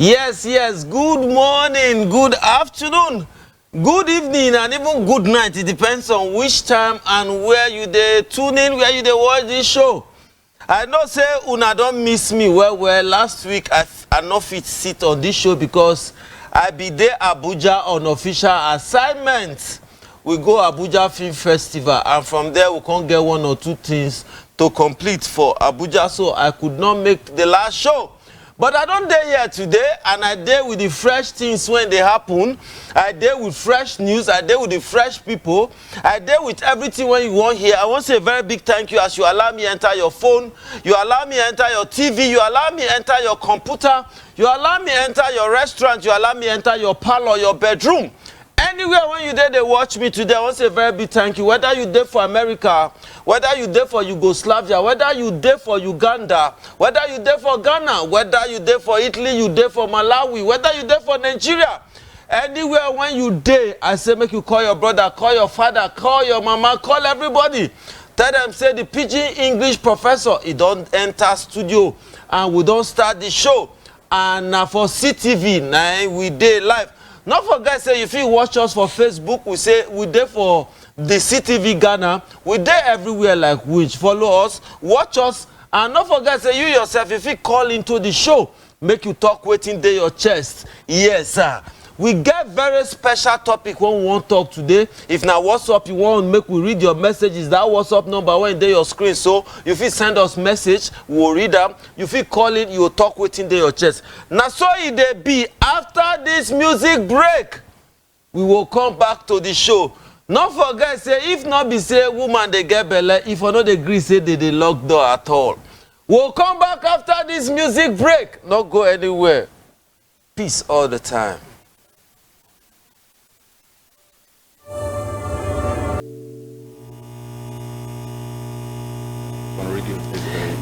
Yes, yes. Good morning, good afternoon, good evening, and even good night. It depends on which time and where you dey tune in, where you dey watch this show. I know say una don't miss me well. Last week I no fit sit on this show because I be there Abuja on official assignment. We go Abuja Film Festival, and from there we can't get one or two things to complete for Abuja, so I could not make the last show. But I don't dey here today, and I dey with the fresh things when they happen. I dey with fresh news. I dey with the fresh people. I dey with everything when you want here. I want to say a very big thank you as you allow me enter your phone. You allow me enter your TV. You allow me enter your computer. You allow me enter your restaurant. You allow me enter your parlor, your bedroom. Anywhere when you there, they watch me today, I want to say a very big thank you. Whether you there for America, whether you there for Yugoslavia, whether you there for Uganda, whether you there for Ghana, whether you there for Italy, you there for Malawi, whether you there for Nigeria, anywhere when you there, I say make you call your brother, call your father, call your mama, call everybody. Tell them, say the Pidgin English professor, he don't enter studio and we don't start the show. And now for CTV, now we there live. Not forget, say, if you watch us for Facebook, we say we there for the CTV Ghana. We there everywhere like which. Follow us, watch us, and not forget, say, you yourself, if you call into the show, make you talk waiting there your chest. Yes, sir. We get very special topic when we want to talk today. If now WhatsApp you want make we read your messages, that WhatsApp number when there your screen. So if you send us message, we'll read them. If you call it, you'll talk waiting there your chest. Now so it they be after this music break, we will come back to the show. Not forget, say if not be say woman they get belly, if I know they agree say they lock door at all. We'll come back after this music break. Not go anywhere. Peace all the time.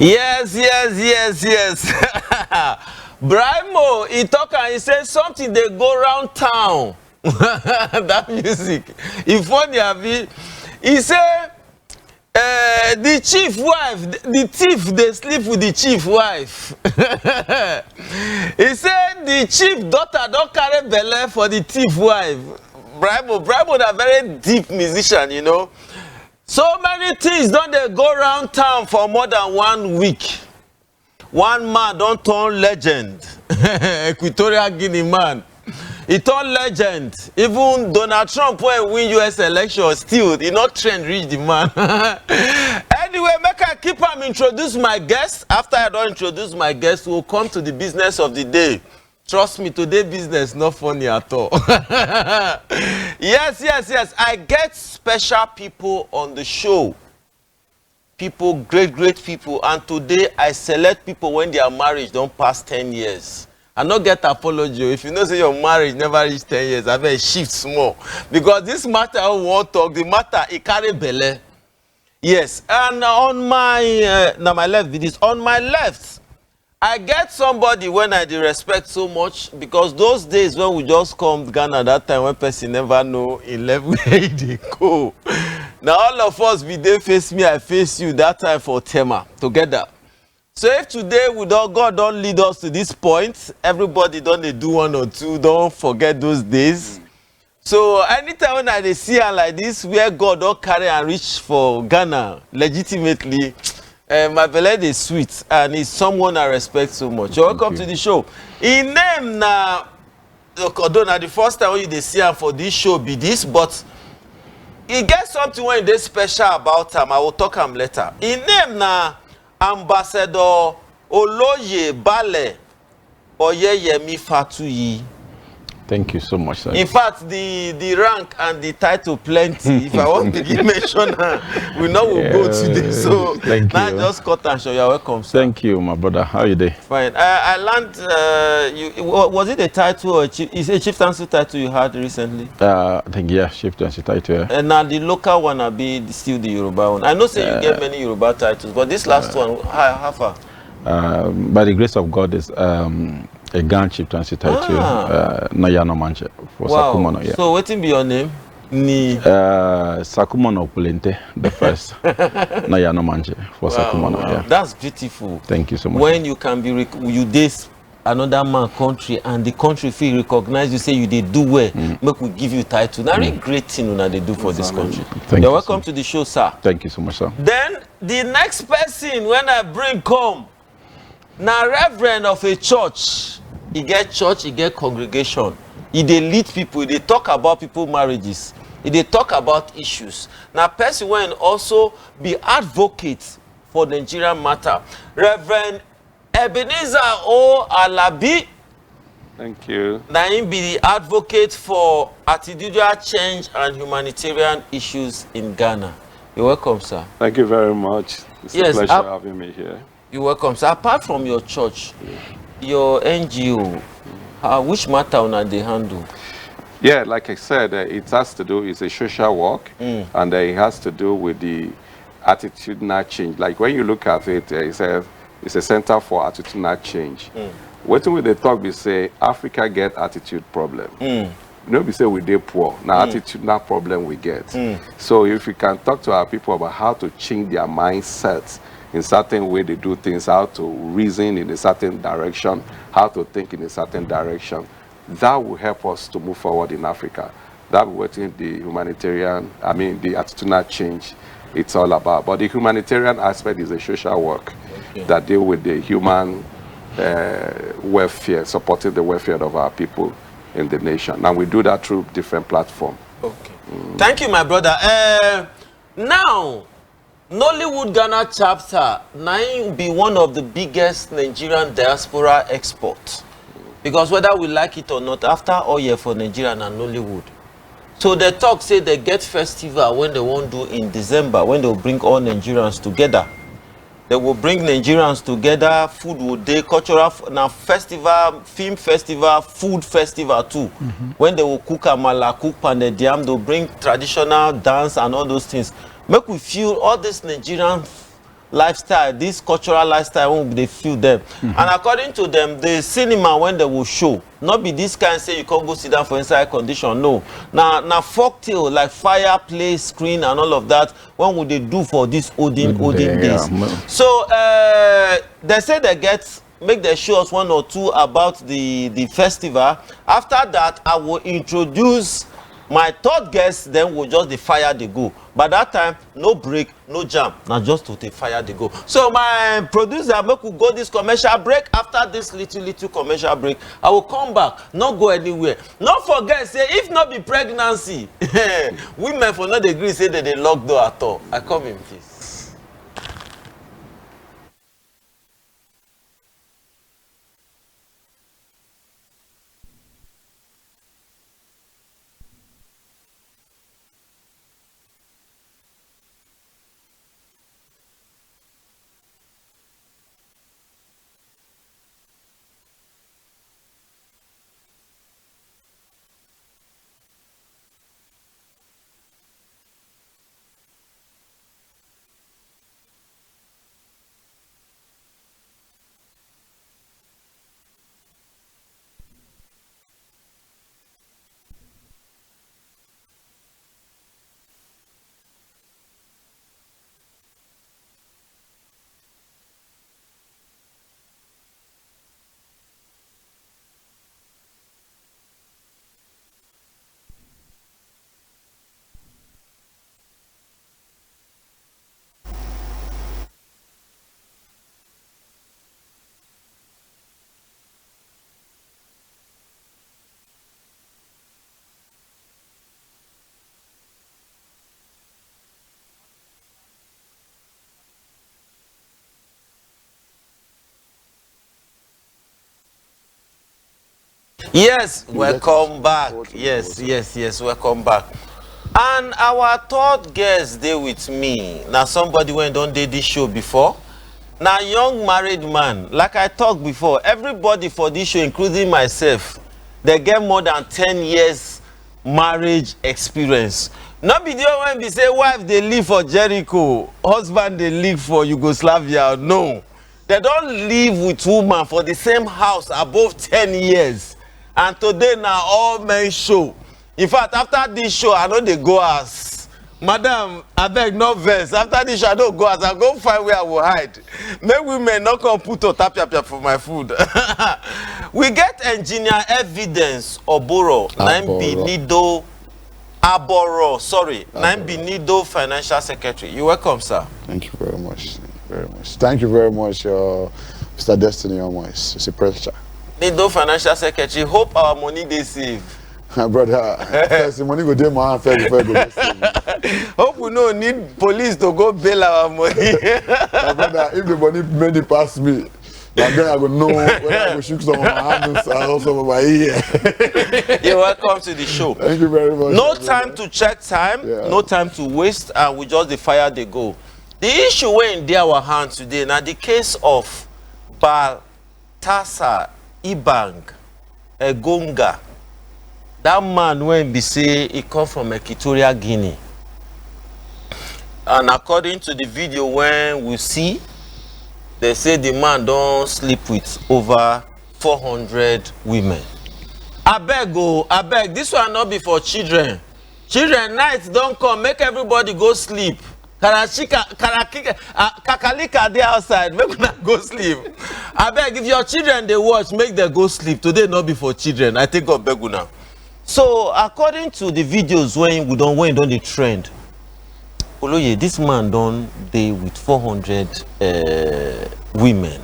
Yes. Brimo, he talk and he say something they go round town. That music. He funny, he say the chief wife, the thief, they sleep with the chief wife. He said the chief daughter don't carry belle for the thief wife. Brimo is a very deep musician, you know. So many things don't they go around town for more than 1 week. One man don't turn legend. Equatorial Guinea man. He turned legend. Even Donald Trump when he win US election still, he not trend reach the man. Anyway, make I keep him introduce my guest. After I don't introduce my guest, we'll come to the business of the day. Trust me, today business not funny at all. Yes. I get special people on the show. People, great people. And today I select people when their marriage don't pass 10 years. I not get apology. If you know say your marriage never reach 10 years, I better shift small. Because this matter I want to talk, the matter it carry belle. Yes, and on my my left, it is on my left. I get somebody when I dey respect so much because those days when we just come to Ghana that time when person never know in level where they go. Now all of us be they face me, I face you that time for Tema together. So if today we don't, God don't lead us to this point, everybody don't they do one or two, don't forget those days. So anytime when I see her like this, where God don't carry and reach for Ghana legitimately. My belly is sweet and he's someone I respect so much. Welcome to the show. In name na the first time when you see him for this show be this, but he gets something when they special about him. I will talk him later. In name na Ambassador Oloye Bale Oyeyemi Fatuyi. Thank you so much, sir. In fact, the rank and the title plenty. If I want to give mention, we know we'll go today. So now just cut and show. You're welcome, sir. Thank you, my brother. How are you doing? Fine. I learned, was it a title or is it a chieftaincy title you had recently? I think, yeah, chieftaincy title, yeah. And now the local one will be still the Yoruba one. I know say you get many Yoruba titles, but this last one, how far? By the grace of God, is a Ghana chieftaincy title, Nayano Manche for Sakumono. Yeah. So what be your name? Ni Sakumono Pulente, the first. Nayano Manche for Sakumono. Yeah. That's beautiful. Thank you so much. When you can be you this another man country and the country feel recognize you, say you dey do well, make we give you title. Now really great thing una dey do for this country. You're welcome to the show, sir. Thank you so much, sir. Then the next person when I bring come, now reverend of a church. He get church, he get congregation. He dey lead people, he dey talk about people marriages. He dey talk about issues. Now person when also be advocate for Nigerian matter. Reverend Ebenezer O. Alabi. Thank you. Now him be the advocate for attitudinal change and humanitarian issues in Ghana. You're welcome, sir. Thank you very much. It's a pleasure having me here. You're welcome, sir. Apart from your church, your NGO, which matter una dey handle? Yeah, like I said, it has to do, it's a social work, and it has to do with the attitudinal change. Like when you look at it, it's a center for attitudinal change. What we they talk, we say Africa get attitude problem. You know, we say we dey poor. Now attitudinal problem we get. So if we can talk to our people about how to change their mindsets in certain way they do things, how to reason in a certain direction, how to think in a certain direction, that will help us to move forward in Africa. That will what the humanitarian, the attitudinal change it's all about. But the humanitarian aspect is a social work that deal with the human welfare, supporting the welfare of our people in the nation. And we do that through different platforms. Okay. Thank you, my brother. Now, Nollywood Ghana chapter, now be one of the biggest Nigerian diaspora exports. Because whether we like it or not, after all year for Nigeria and Nollywood. So the talk say they get festival when they won't do in December, when they'll bring all Nigerians together. They will bring Nigerians together, food will day, cultural, now festival, film festival, food festival too. When they will cook amala, cook pounded yam, they'll bring traditional dance and all those things. Make we feel all this Nigerian lifestyle, this cultural lifestyle, when they feel them. And according to them, the cinema when they will show, not be this kind say you can't go sit down for inside condition. No. Now folk tale like fireplace, screen and all of that, when would they do for these olden days? So they say they make them show us one or two about the festival. After that, I will introduce my third guest, then we'll just the fire they go. By that time, no break, no jam. Now just to the fire they go. So my producer, make we go this commercial break. After this little commercial break, I will come back, not go anywhere. Not forget, say if not be pregnancy, women for not agree say that they lock door at all. I come in peace. Yes, welcome back. Yes, welcome back. And our third guest there with me. Now somebody went on did this show before. Now young married man, like I talked before, everybody for this show, including myself, they get more than 10 years marriage experience. Not be the when we say wife they live for Jericho, husband they live for Yugoslavia. No, they don't live with woman for the same house above 10 years. And today now all men show. In fact, after this show, I know they go as Madam, I beg no verse. After this, I don't go as I go find where I will hide. Make women not come put or tap for my food. We get engineer evidence Oboro, Nido Aboro, sorry, Nido Financial Secretary. You're welcome, sir. Thank you very much. Very much. Thank you very much, Mr. Destiny Omois. It's a pleasure. Nido Financial Secretary, hope our money they save. Brother, first the money go there, my hand first before I go save. Hope we no need police to go bail our money. Brother, if the money many pass me, then I go know whether I go shoot some of my hands or some of my ear. You're welcome to the show. Thank you very much. No time to check time, no time to waste, and we just the fire they go. The issue we're in our hands today now the case of Baltasa Ibang Egonga. That man when be say he come from Equatorial Guinea. And according to the video when we see, they say the man don't sleep with over 400 women. I beg, this one not be for children. Children nights don't come, make everybody go sleep. Kakalika there outside, make them go sleep. I beg, if your children they watch, make them go sleep. Today not be for children. I think of Beguna. So according to the videos when the trend, Oloye, this man done day with 400 women.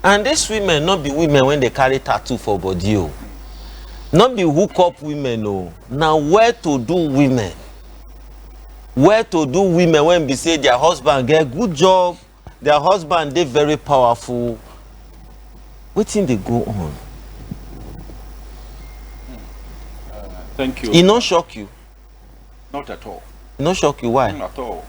And these women not be women when they carry tattoo for body. Oh. Not be hook up women. Oh. Now where to do women? Where to do women when they say their husband get good job, their husband they very powerful. What thing they go on? Thank you. It not shock you? Not at all. It not shock you? Why? Not at all.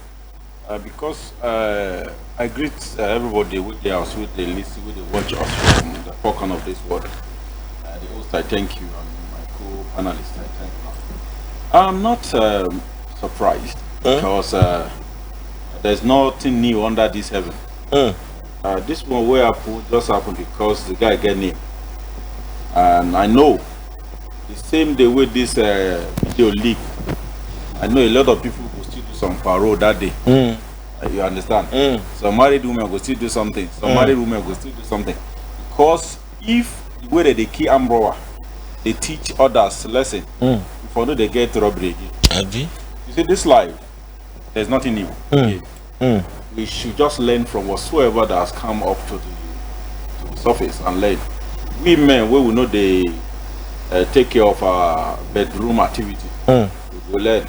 Because I greet everybody with their house, with the listen, with the watch us from the four corners of this world. The host, I thank you, and my co-panelists, I thank you. I'm not surprised because there's nothing new under this heaven. This one where I put just happened because the guy get name, and I know. The same day with this video leak, I know a lot of people will still do some parole that day. You understand? Some married women will still do something. Some married women will still do something. Because if the way that they kill Ambroa, they teach others lesson, before they get robbery again. You see, this life, there's nothing new. We should just learn from whatsoever that has come up to the surface and learn. We men, we will know the take care of our bedroom activity. We will learn.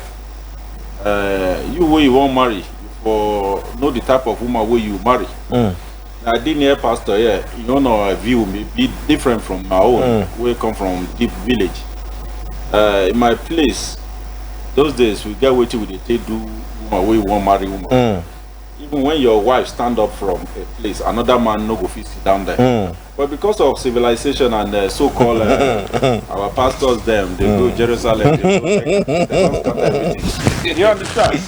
You where you won't marry, for know the type of woman where you marry. I didn't hear pastor here. You know, our view may be different from my own. We come from deep village. In my place, those days we get waiting with the take do woman where you won't marry woman. Even when your wife stand up from a place, another man no go fit sit down there. But because of civilization and so-called our pastors, them they go Jerusalem, they don't cut everything. You understand?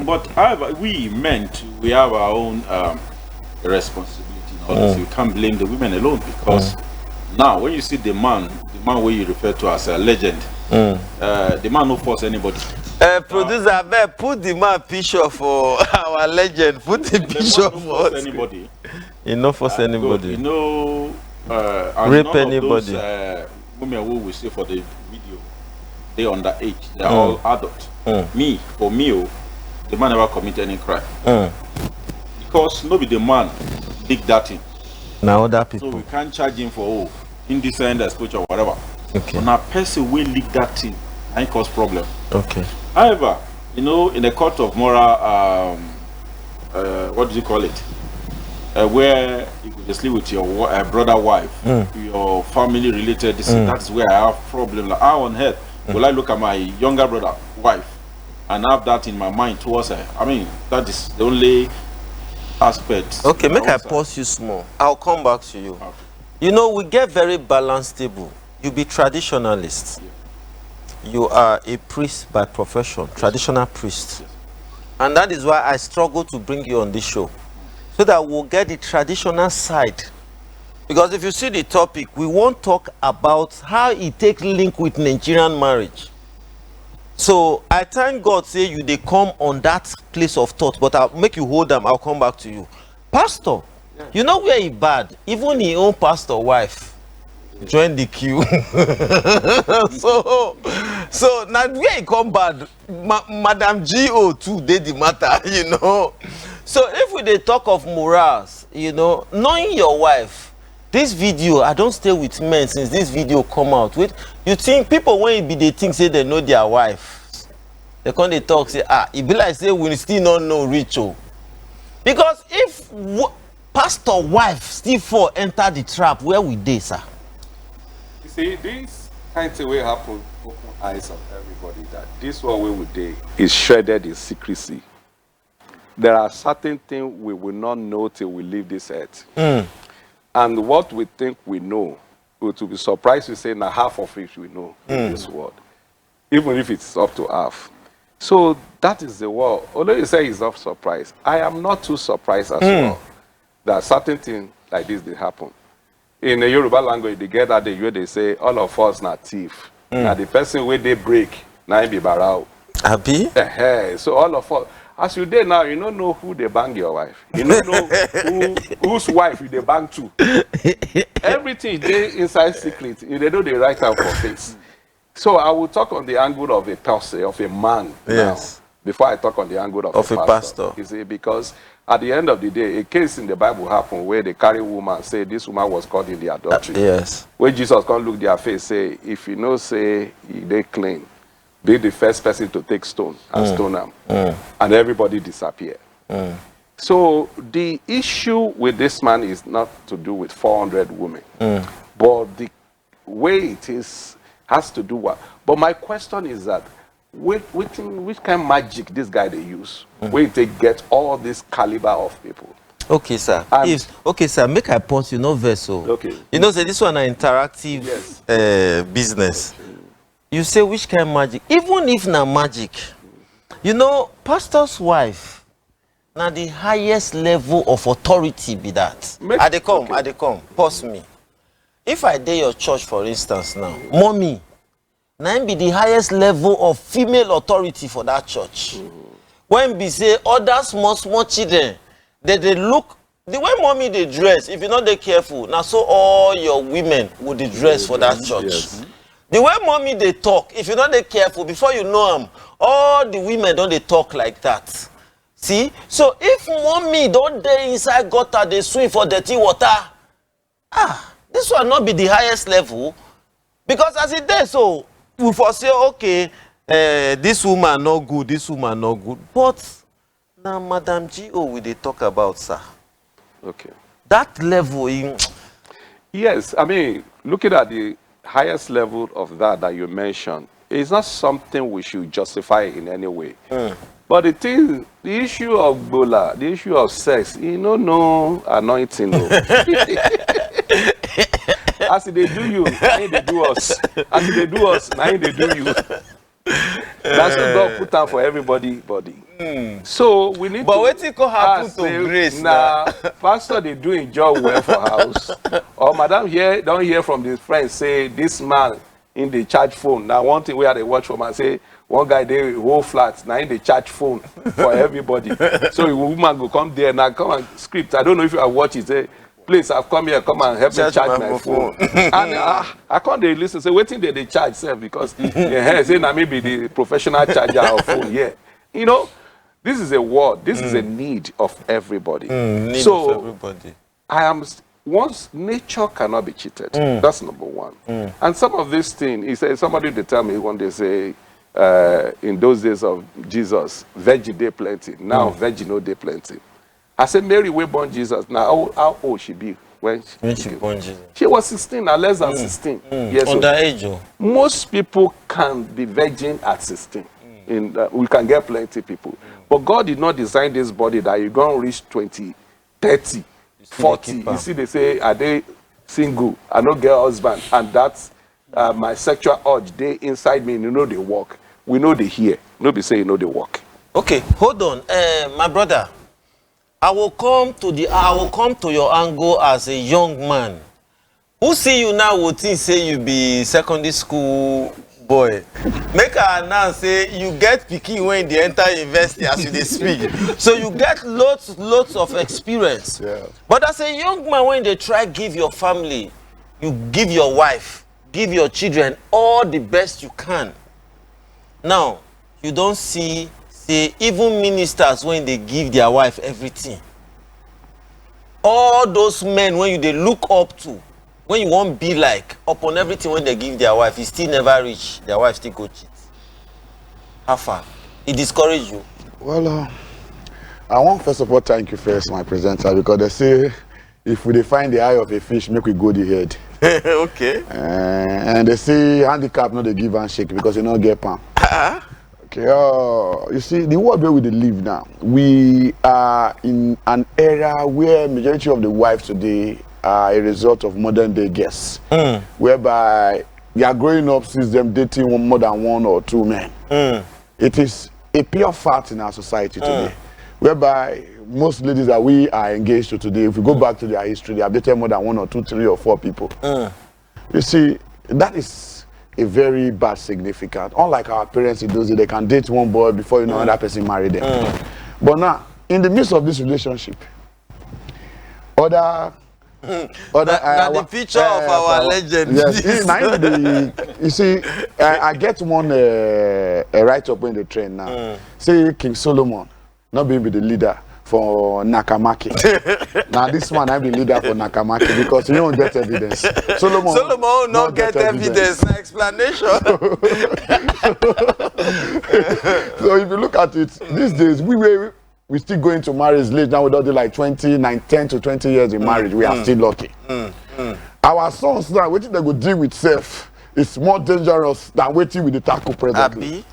But however, we men too, we have our own responsibility. You can't blame the women alone because now when you see the man where you refer to as a legend, the man no force anybody. Producer, put the man picture for our legend. Put the picture for anybody. You know, force anybody. You know, rape anybody. Women who we see for the video, they underage. They are all adult. For me, the man never commit any crime. Because nobody the man dig that in. Now other people. So we can't charge him for indecent exposure or whatever. Okay. So now person will leak that thing and cause problem. Okay. However, you know, in a court of moral, what do you call it? Where you could sleep with your brother wife, your family related, that's where I have problem. Like, how on earth will I look at my younger brother wife and have that in my mind towards her? I mean, that is the only aspect. Okay, make I pause you small. I'll come back to you. Okay. You know, we get very balanced table. You be traditionalist. Yeah. You are a priest by profession, traditional priest. Yes. And that is why I struggle to bring you on this show. So that we'll get the traditional side. Because if you see the topic, we won't talk about how it takes link with Nigerian marriage. So I thank God say you they come on that place of thought, but I'll make you hold them. I'll come back to you. Pastor, you know where he bad? Even his own pastor wife join the queue. so now where he come bad, Madam G.O. too did the matter, you know. So if we they talk of morals, you know, knowing your wife, this video, I don't stay with men since this video come out. Wait, you think people when it be they think say they know their wife, they come they talk say it be like say we still not know ritual. Because if pastor wife still fall enter the trap, where we dey, sir? You see, this kind of way happen, open eyes of everybody that this one way we dey is shredded in secrecy. There are certain things we will not know till we leave this earth. And what we think we know, we will be surprised to say now half of it we know in this world, even if it's up to half. So that is the world. Although you say it's not surprised, I am not too surprised as well that certain things like this did happen. In the Yoruba language, they get that where they say all of us not thief. Now the person where they break, now be barao. Abi? So all of us. As you did now, you don't know who they bang your wife. You don't know whose wife you they bang to. Everything is there inside secret. They know they write out for face. So I will talk on the angle of a person, of a man now, before I talk on the angle of a pastor. You see, because at the end of the day, a case in the Bible happened where they carry woman, say this woman was caught in the adultery. Where Jesus can't look their face, say, if you know, say, they clean. Be the first person to take stone and stone them. And everybody disappear. So the issue with this man is not to do with 400 women. But the way it is has to do what? But my question is that which kind of magic this guy they use? Where they get all this caliber of people? Okay, sir. Okay, sir, make I pause you, no vessel. Okay. You know, say this one an interactive business. You say which kind of magic? Even if na magic, you know, pastor's wife, now the highest level of authority be that. I dey come. Pause me. If I dey your church, for instance, now, mommy, now be the highest level of female authority for that church. When be say other small children, they look the way mommy they dress. If you're not dey careful, now so all your women would dress for that church. The way mommy they talk, if you're not dey careful, before you know them, all the women don't they talk like that. See? So if mommy don't dey inside gutter, they swim for dirty water. This will not be the highest level. Because as it is, so we foresee, okay, this woman not good, this woman not good. But now Madam G.O. will they talk about, sir. Okay. That level in... Yes, I mean, looking at the highest level of that you mentioned, it's not something we should justify in any way. But the issue of bola, the issue of sex, you know, no anointing. No. As they do you, now they do us. As they do us, now they do you. That's what God put down for everybody body. So we need but what could happen to grace now? Pastor they doing job well for house. Or madam here don't hear from his friends say this man in the charge phone. Now one thing we had to watch from and say one guy they whole flat now in the charge phone for everybody. So a woman go come there now come and script. I don't know if you are watching say please I've come here come and help me charge my phone. And I can't they listen say waiting they charge self because say now maybe the professional charger of phone you know. This is a word. This is a need of everybody. Need so of everybody. Once nature cannot be cheated. That's number one. And some of these things, he said, somebody they tell me when they say, in those days of Jesus, veggie day plenty. Now veggie no day plenty. I said, Mary, we born Jesus. Now how old she be when she born Jesus? She was 16, or less than 16 years old. Underage. Most people can be virgin at 16. We can get plenty people. But God did not design this body that you're going to reach 20, 30, 40. You see, they say, are they single? I don't get a husband. And that's my sexual urge. They inside me, you know they walk. We know they hear. Nobody say, you know they walk. Okay, hold on. My brother, I will come to your angle as a young man. Who see you now would think say you be secondary school boy, make I announce say you get pikin when they enter university as you dey speak. So you get lots of experience. Yeah. But as a young man, when they try give your family, you give your wife, give your children all the best you can. Now, you don't see, say, even ministers when they give their wife everything. All those men when they look up to, when you won't be like, upon everything when they give their wife, it still never reach, their wife still go cheat. How far? It discourage you? Well, I want first of all thank you first, my presenter, because they say if we find the eye of a fish, make we go the head. Okay. And they say handicap no they give and shake because you don't get palm. Okay. You see, the world where we live now, we are in an era where majority of the wives today are a result of modern day guests, whereby they are growing up since them dating more than one or two men. It is a pure fact in our society today, whereby most ladies that we are engaged to today, if we go back to their history, they have dated more than 1 or 2, 3 or 4 people. You see, that is a very bad significant. Unlike our parents in those days, they can date one boy before you know another person marry them. But now, in the midst of this relationship, the picture of our legend. Yes, you see, I get one write-up in the train now. Say King Solomon, not being the leader for Nakamaki. Now this one I be leader for Nakamaki because you don't get evidence. Solomon not get evidence. Explanation. So if you look at it, these days we still going to marriage late now. We don't do like 10 to 20 years in marriage. We are still lucky. Our sons now, waiting they go deal with self is more dangerous than waiting with the tackle presently.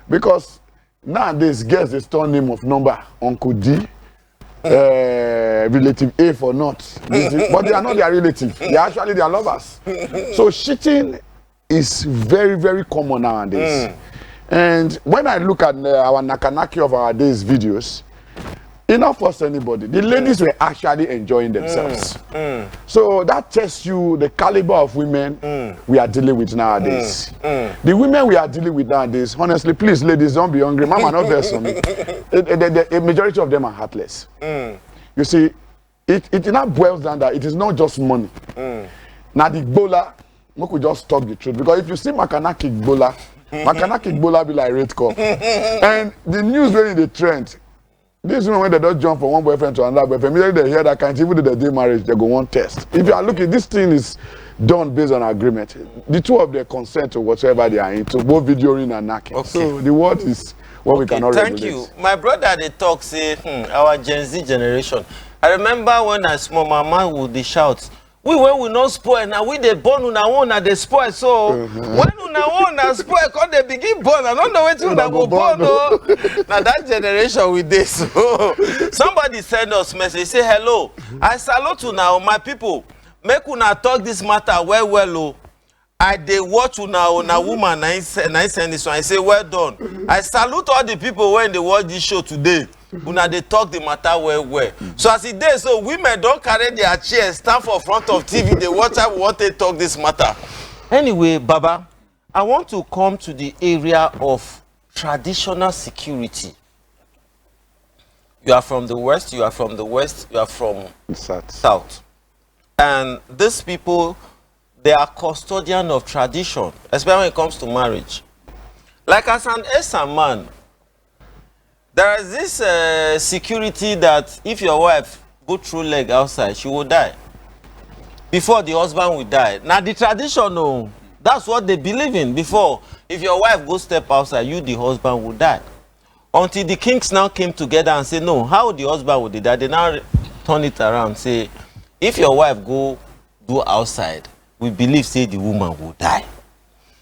Because nowadays, guess the store name of number Uncle D, relative A for not. But they are not their relative. They are actually their lovers. So cheating is very, very common nowadays. And when I look at our Nakanaki of our days videos, enough for anybody. The ladies were actually enjoying themselves. So that tells you the caliber of women we are dealing with nowadays. The women we are dealing with nowadays, honestly, please, ladies, don't be hungry. Mama, not there for me. The majority of them are heartless. You see, it now boils down that it is not just money. Now the Gbola, we could just talk the truth. Because if you see Makanaki Gbola be like red cup. And the news really the trend. These women, when they don't jump from one boyfriend to another boyfriend, immediately they hear that kind, even if they do marriage, they go one test. If you are looking, this thing is done based on agreement. The two of them consent to whatever they are into, both videoing and knacking. Okay. So the word is what we cannot regulate. Thank you. My brother, they talk, say, our Gen Z generation. I remember when I small, my man would shout, we not spoil, now we they born una one and they spoil. So when una one and spoil, quand they begin born, I don't know when to go born. Now that generation with this. So somebody send us message, say hello. I salute you now, my people. Make una talk this matter well. I dey watch una woman. I send this one. I say well done. I salute all the people when they watch this show today. Una they talk the matter well. So as it is, so women don't carry their chairs, stand for front of TV, they watch how what they talk this matter. Anyway, Baba, I want to come to the area of traditional security. You are from the West, you are from the West, you are from South. And these people, they are custodian of tradition, especially when it comes to marriage. Like as an Esa man, there is this security that if your wife go through leg outside, she will die. Before the husband will die. Now the tradition, no, that's what they believe in. Before, if your wife go step outside, you, the husband, will die. Until the kings now came together and say, no, how the husband would die? They now turn it around, say, if your wife go do outside, we believe, say, the woman will die.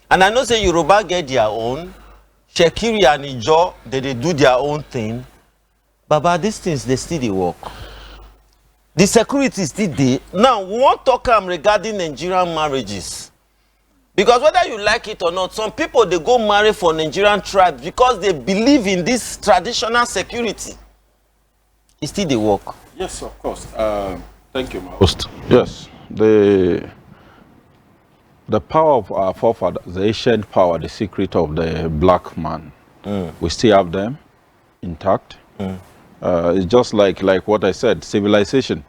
And I know, say, Yoruba get their own. Shekiri and Ijo, they do their own thing. Baba, these things, they still they work. The security is still there. Now, we want to talk regarding Nigerian marriages. Because whether you like it or not, some people, they go marry for Nigerian tribes because they believe in this traditional security. It still they work. Yes, of course. Thank you, my host. Yes, the power of our forefathers, the ancient power, the secret of the black man, we still have them intact. It's just like what I said, civilization.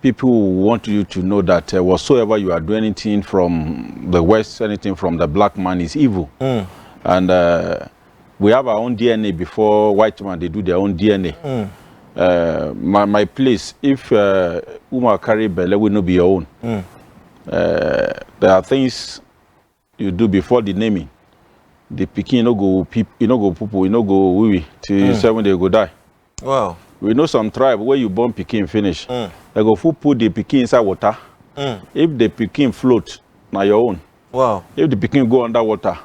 People want you to know that whatsoever you are doing, anything from the West, anything from the black man is evil. And we have our own DNA before white man, they do their own DNA. My place, if Uma carry belle, will not be your own. There are things you do before the naming. The pikin no go peep, you no go pupu, you no go wee till 7 they go die. Wow. We know some tribe where you born pikin finish. They go put the pikin inside water. If the pikin float, now your own. Wow. If the pikin go underwater.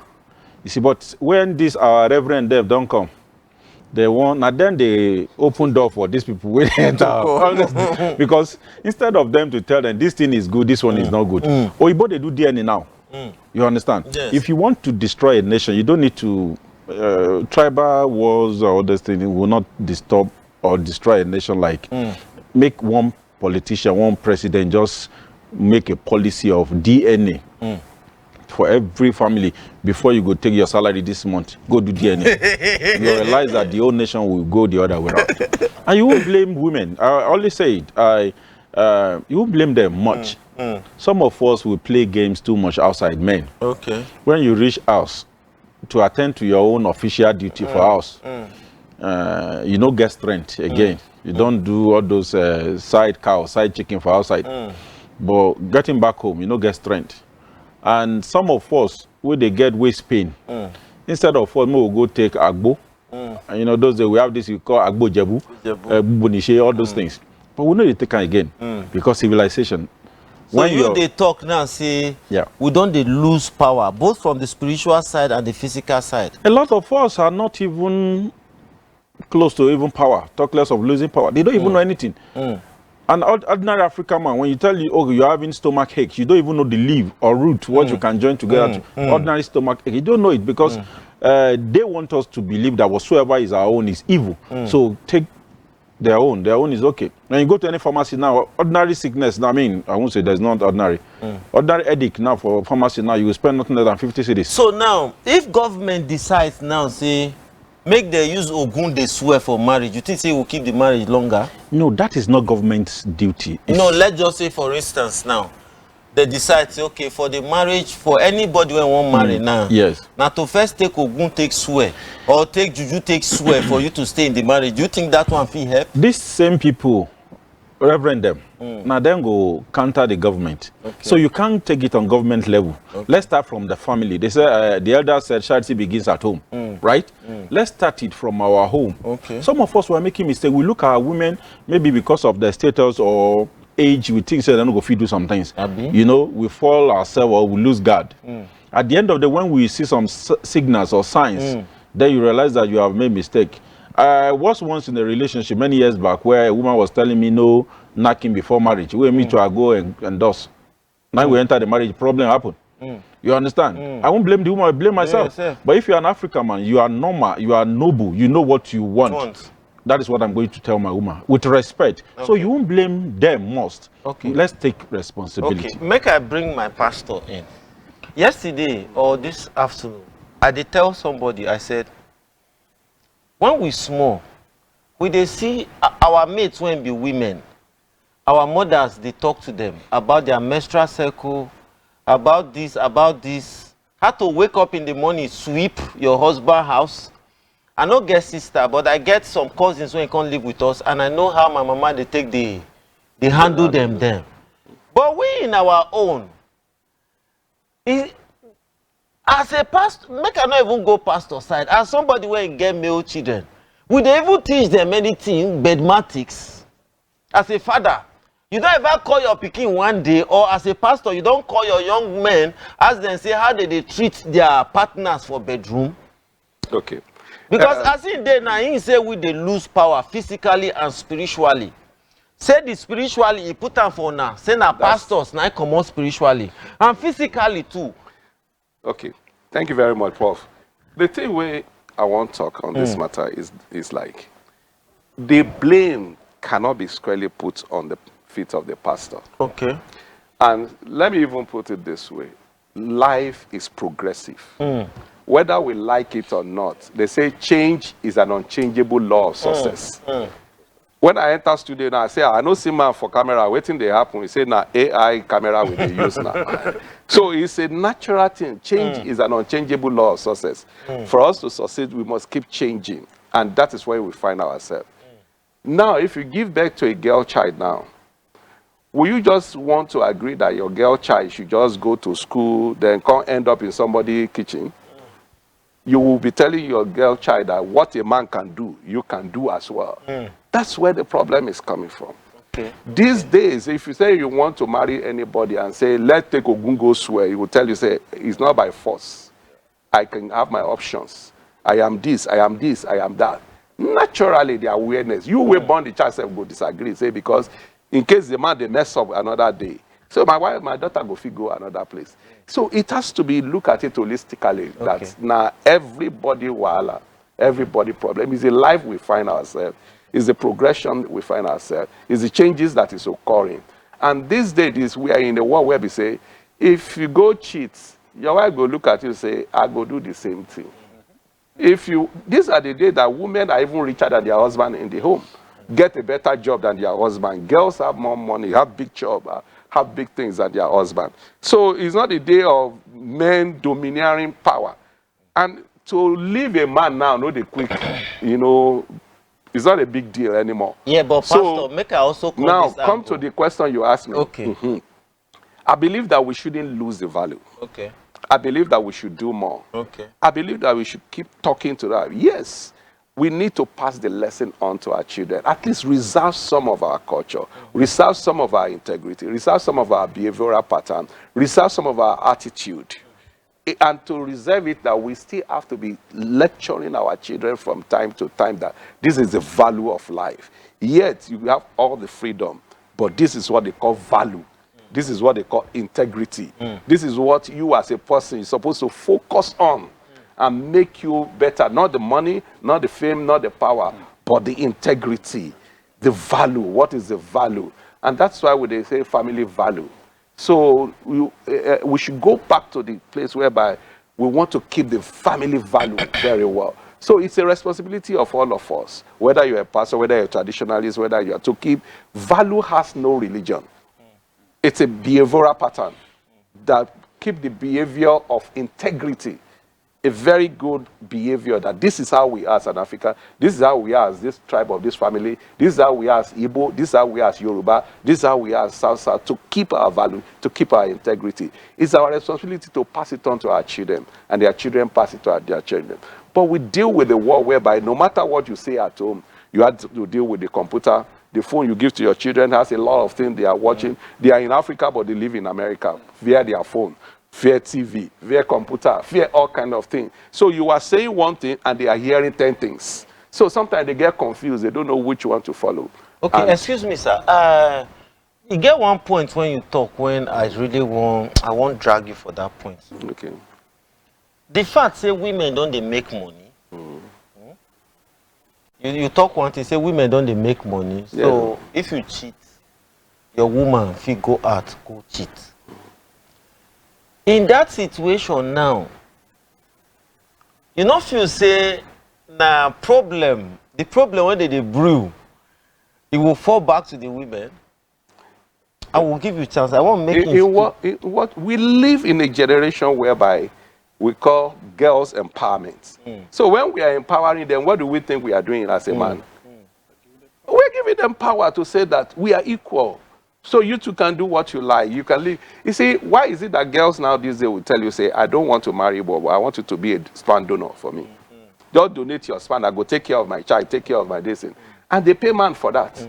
You see, but when this our reverend dev don't come, they want, and then they open door for these people where they enter. Because instead of them to tell them this thing is good, this one is not good. Or but they do DNA now. You understand? Yes. If you want to destroy a nation, you don't need to tribal wars or other things will not disturb or destroy a nation. Like make one politician, one president just make a policy of DNA. For every family, before you go take your salary this month, go do DNA. You realize that the whole nation will go the other way around. And you won't blame women. I always say it. You won't blame them much. Some of us will play games too much outside men. Okay. When you reach house to attend to your own official duty for house, you don't get strength again. You don't do all those side cow, side chicken for outside. But getting back home, you don't get strength. And some of us, when they get waist pain, instead of us, we'll go take agbo. And you know, those days we have this, we call agbo jebu, bunishe, all those things. But we know they take again because civilization. So when they talk now, say, we don't they lose power, both from the spiritual side and the physical side. A lot of us are not even close to even power, talk less of losing power. They don't even know anything. An ordinary African man, when you tell you, oh, you're having stomach ache, you don't even know the leaf or root, what you can join together to ordinary stomach ache. You don't know it because they want us to believe that whatsoever is our own is evil. So take their own is okay. When you go to any pharmacy now, ordinary sickness, I mean, I won't say there's not ordinary. Ordinary headache now for pharmacy now, you will spend nothing less than 50 cedis. So now, if government decides now, say, make them use Ogun, they swear for marriage, you think say will keep the marriage longer? No, that is not government's duty. No, let's just say, for instance, now, they decide, say, okay, for the marriage, for anybody who won't marry now, now to first take Ogun, take swear, or take Juju, take swear for you to stay in the marriage, do you think that one fee help? These same people, reverend them, now then go counter the government. So you can't take it on government level. Let's start from the family. They say, the elder said charity begins at home, right? Let's start it from our home. Some of us were making mistakes. We look at our women, maybe because of their status or age, we think, say, they're not going to do some things. You know, we fall ourselves or we lose guard. At the end of the day, when we see some signals or signs, then you realize that you have made mistake. I was once in a relationship many years back where a woman was telling me no knocking before marriage. We meet to go and endorse. Now we enter the marriage, problem happen. You understand? I won't blame the woman, I blame myself. But if you're an African man, you are normal, you are noble, you know what you want. That is what I'm going to tell my woman, with respect. So you won't blame them most. Let's take responsibility. Make I bring my pastor in. Yesterday or this afternoon, I did tell somebody, I said, when we small, we they see our mates when be women, our mothers, they talk to them about their menstrual cycle, about this, how to wake up in the morning, sweep your husband's house. I don't get sister, but I get some cousins when they can't live with us, and I know how my mama, they take they handle them. But we in our own, as a pastor, make I not even go pastor side. As somebody where get male children, would they even teach them anything, mathematics? As a father, you don't ever call your pikin one day, or as a pastor, you don't call your young men, ask them, say, how they treat their partners for bedroom? Okay. Because as in there now, he say we they lose power physically and spiritually. Say the spiritually, he put them for now. Say now pastors now come out spiritually. And physically too. Okay. Thank you very much, Prof. The thing where I want to talk on this matter is like, the blame cannot be squarely put on the feet of the pastor. Okay. And let me even put it this way. life is progressive. Whether we like it or not, they say change is an unchangeable law of success. When I enter studio now, I say, I know see man for camera, waiting they happen. We say, now AI camera will be used now. So it's a natural thing. Change is an unchangeable law of success. For us to succeed, we must keep changing. And that is where we find ourselves. Now, if you give birth to a girl child now, will you just want to agree that your girl child should just go to school, then come end up in somebody's kitchen? You will be telling your girl child that what a man can do, you can do as well. That's where the problem is coming from. These days, if you say you want to marry anybody and say, let's take Ogungo swear, he will tell you, say, it's not by force. I can have my options. I am this, I am this, I am that. Naturally, the awareness. You will born the child self go disagree, say, because in case the man, they mess up another day. So my wife, my daughter go another place. So it has to be look at it holistically. That now everybody wahala, everybody problem is the life we find ourselves, is the progression we find ourselves, is the changes that is occurring. And these days we are in a world where we say, if you go cheat, your wife go look at you and say, I go do the same thing. If you, these are the days that women are even richer than their husband in the home, get a better job than their husband. Girls have more money, have big job, have big things than their husband. So it's not a day of men domineering power. And to leave a man now, not a quick, you know, it's not a big deal anymore. Yeah, but Pastor, make I also come now this come to the question you asked me. Okay. I believe that we shouldn't lose the value. Okay. I believe that we should do more. Okay. I believe that we should keep talking to that. Yes, we need to pass the lesson on to our children. At least reserve some of our culture, reserve some of our integrity, reserve some of our behavioral pattern, reserve some of our attitude. And to reserve it, that we still have to be lecturing our children from time to time that this is the value of life. Yet you have all the freedom, but this is what they call value. This is what they call integrity. This is what you as a person is supposed to focus on and make you better. Not the money, not the fame, not the power, but the integrity, the value. What is the value? And that's why they say family value. So we should go back to the place whereby we want to keep the family value very well. So it's a responsibility of all of us, whether you're a pastor, whether you're a traditionalist, whether you're to keep. Value has no religion. It's a behavioral pattern that keep the behavior of integrity, a very good behavior that this is how we are as an African, this is how we are as this tribe of this family, this is how we are as Igbo, this is how we are as Yoruba, this is how we are as South, to keep our value, to keep our integrity. It's our responsibility to pass it on to our children, and their children pass it to their children. But we deal with the world whereby no matter what you say at home, you have to deal with the computer. The phone you give to your children has a lot of things they are watching. They are in Africa, but they live in America via their phone, via TV, via computer, via all kind of things. So you are saying one thing and they are hearing 10 things. So sometimes they get confused. They don't know which one to follow. Okay, And excuse me, sir. You get one point when you talk when I won't drag you for that point. okay. The fact say women don't they make money. You talk one thing, say women don't they make money. So if you cheat, your woman if you go out, go cheat. In that situation now, you know if you say the problem when they brew, it will fall back to the women. I will give you a chance. I won't make what we live in a generation whereby we call girls empowerment. So when we are empowering them, what do we think we are doing as a man? We're giving them power to say that we are equal. So you two can do what you like. You can live. You see, why is it that girls now these days will tell you, say, I don't want to marry, but I want you to be a sperm donor for me. Just donate your sperm. I go take care of my child, take care of my destiny. And they pay man for that.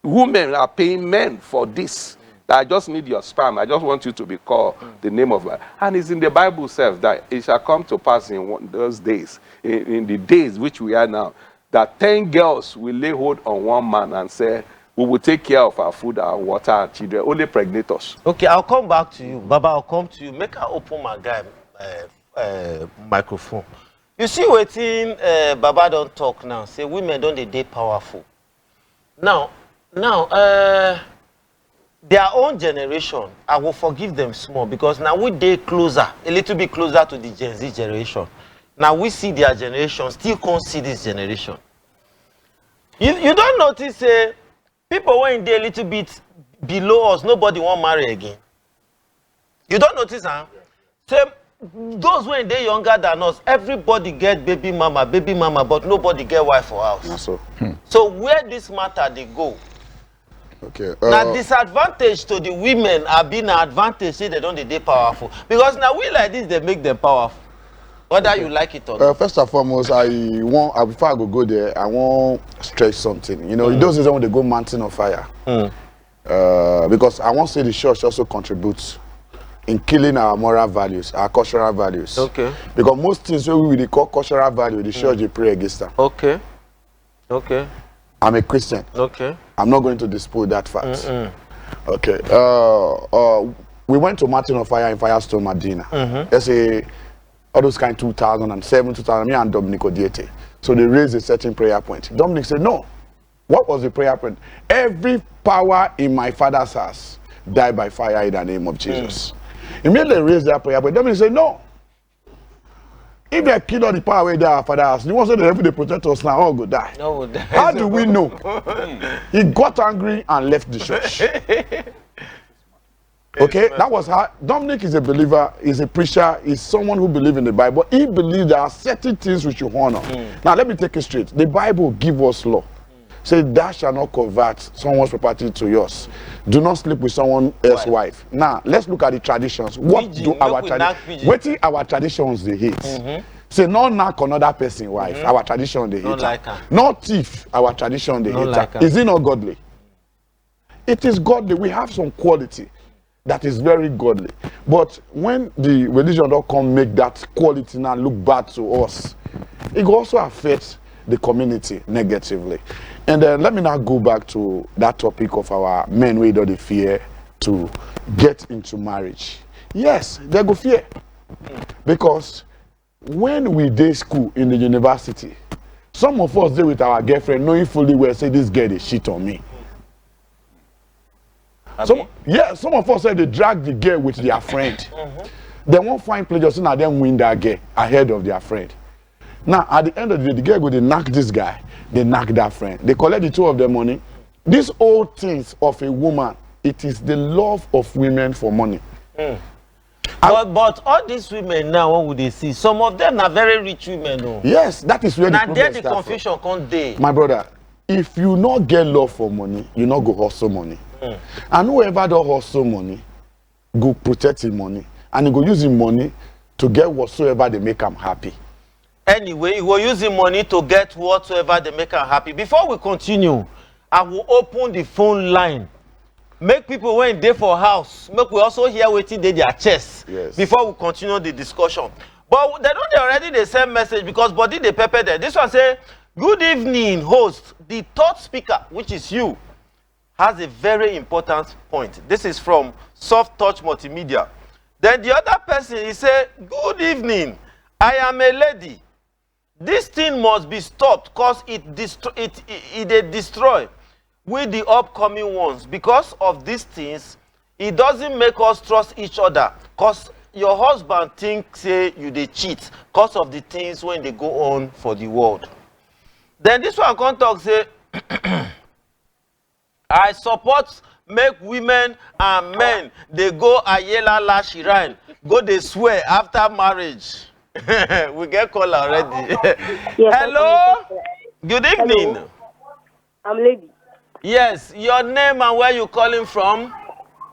Women are paying men for this. I just need your sperm. I just want you to be called the name of God. And it's in the Bible itself that it shall come to pass in those days, in the days which we are now, that 10 girls will lay hold on one man and say, we will take care of our food, our water, our children, only pregnate us. Okay, I'll come back to you. Baba, I'll come to you. Make her open my guy microphone. You see what Baba don't talk now. Say women don't they powerful. Now, their own generation, I will forgive them small because now we dey closer, a little bit closer to the Gen Z generation. Now we see their generation, still can't see this generation. You don't notice people when they a little bit below us, nobody want marry again. You don't notice, huh? Say, those when they younger than us, everybody get baby mama, but nobody get wife for house. So where this matter they go? Okay. Now disadvantage to the women have been an advantage, say they don't they powerful. Because now we like this, they make them powerful. Whether you like it or not. First and foremost, before I go there, I want to stress something. You know, it doesn't when they go mountain on fire. Because I want to say the church also contributes in killing our moral values, our cultural values. Okay. Because most things we really call cultural value, the church they pray against them. Okay. Okay. I'm a Christian. Okay. I'm not going to dispute that fact. Okay. We went to Mountain of Fire in Firestone, Medina. Let's say all those kind 2007, 2000, me and Dominic Odiete. So they raised a certain prayer point. Dominic said, no. What was the prayer point? Every power in my father's house died by fire in the name of Jesus. Immediately raised that prayer point. Dominic said, no. If they kill all the power in our father's house, you want to say that if they protect us now, all go die. No, how do we know? He got angry and left the church. Okay, that was how Dominic is a believer, is a preacher, is someone who believes in the Bible. He believes there are certain things we should honor. Now, let me take it straight. The Bible gives us law. Say, thou shalt not convert someone's property to yours. Do not sleep with someone else's wife. Now, let's look at the traditions. What do our traditions? What do our traditions they hate? Say, not knock another person's wife. Our tradition they hate. Like not thief. Our tradition they hate. Like is it not godly? It is godly. We have some quality that is very godly. But when the religion don't come make that quality now look bad to us, it will also affect the community negatively. And then let me now go back to that topic of our men we don't fear to get into marriage. Yes, they go fear. Because when we did school in the university, some of us did with our girlfriend knowing fully well say this girl is shit on me. Some of us said they drag the girl with their friend. They won't find pleasure so now them win that girl ahead of their friend. Now, at the end of the day, the girl go, they knock this guy, they knock that friend. They collect the two of their money. These old things of a woman, it is the love of women for money. But all these women now, what would they see? Some of them are very rich women. No? Yes, that is where the problem starts. Now, the confusion can't day. My brother, if you not get love for money, you not go hustle money. And whoever don't hustle money, go protect his money. And he go use his money to get whatsoever they make him happy. Anyway, we will use the money to get whatsoever they make her happy. Before we continue, I will open the phone line. Make people when they for house. Make we also hear waiting they their chest. Yes. Before we continue the discussion. But they don't already the same message because body they pepper there. This one say, good evening, host. The third speaker, which is you, has a very important point. This is from Soft Touch Multimedia. Then the other person, he say, good evening. I am a lady. This thing must be stopped because it destroy with the upcoming ones. Because of these things, it doesn't make us trust each other. Because your husband thinks say you they cheat because of the things when they go on for the world. Then this one can talk say, I support make women and men they go ayela la shiran, go they swear after marriage. We get call already. Yes, hello. Good evening. Hello. I'm Lady. Yes, your name and where you calling from?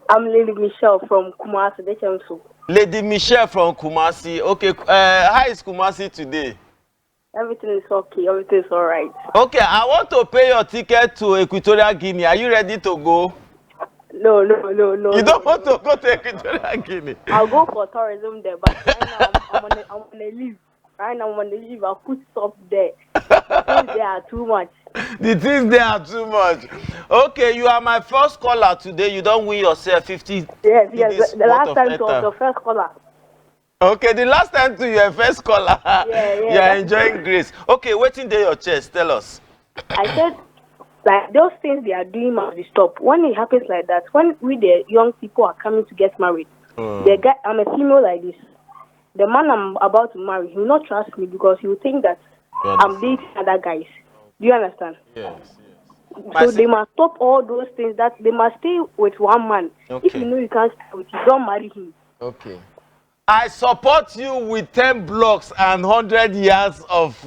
I'm Lady Michelle from Kumasi. Lady Michelle from Kumasi. Okay, how is Kumasi today? Everything is okay. Everything is all right. Okay, I want to pay your ticket to Equatorial Guinea. Are you ready to go? No. You don't want to go to Equatorial Guinea? I'll go for tourism there, but right now I'm on a leave. Right now I'm on a leave. I'll put stuff there. The things there are too much. The things there are too much. Okay, you are my first caller today. You don't win yourself 50. Yes. The last time it was the first caller. Okay, the last time to your first caller. Yeah. You are enjoying grace. Okay, waiting there your chest. Tell us. I said Like those things they are doing must be stopped. When it happens like that, when we the young people are coming to get married, the guy, I'm a female like this. The man I'm about to marry, he will not trust me because he will think that I'm dating other guys. Do you understand? Yes. So they must stop all those things. That they must stay with one man. Okay. If you know you can't stay with him, don't marry him. Okay. I support you with 10 blocks and 100 yards of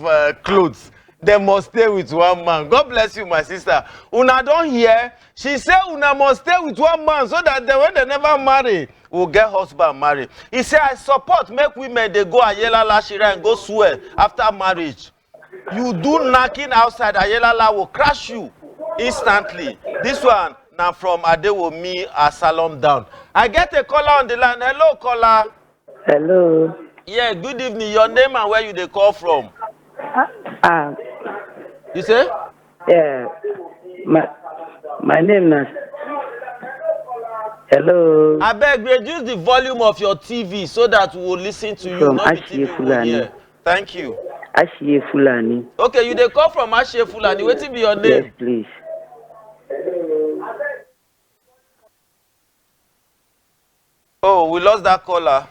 clothes. They must stay with one man. God bless you, my sister. Una don't hear. She said Una must stay with one man so that when they never marry, will get husband married. He said, I support make women they go Ayela Lashira and go swear after marriage. You do knocking outside, Ayela La will crash you instantly. This one now from Adewomi Asalom down. I get a caller on the line. Hello, caller. Hello. Yeah, good evening. Your name and where you they call from? You say? Yeah. My name is. Hello. I beg, reduce the volume of your TV so that we will listen to you. From Not the TV we will hear. Thank you. Ashiye Fulani. Okay, you they call from Ashiye Fulani. What be your name? Yes, please. Oh, we lost that caller.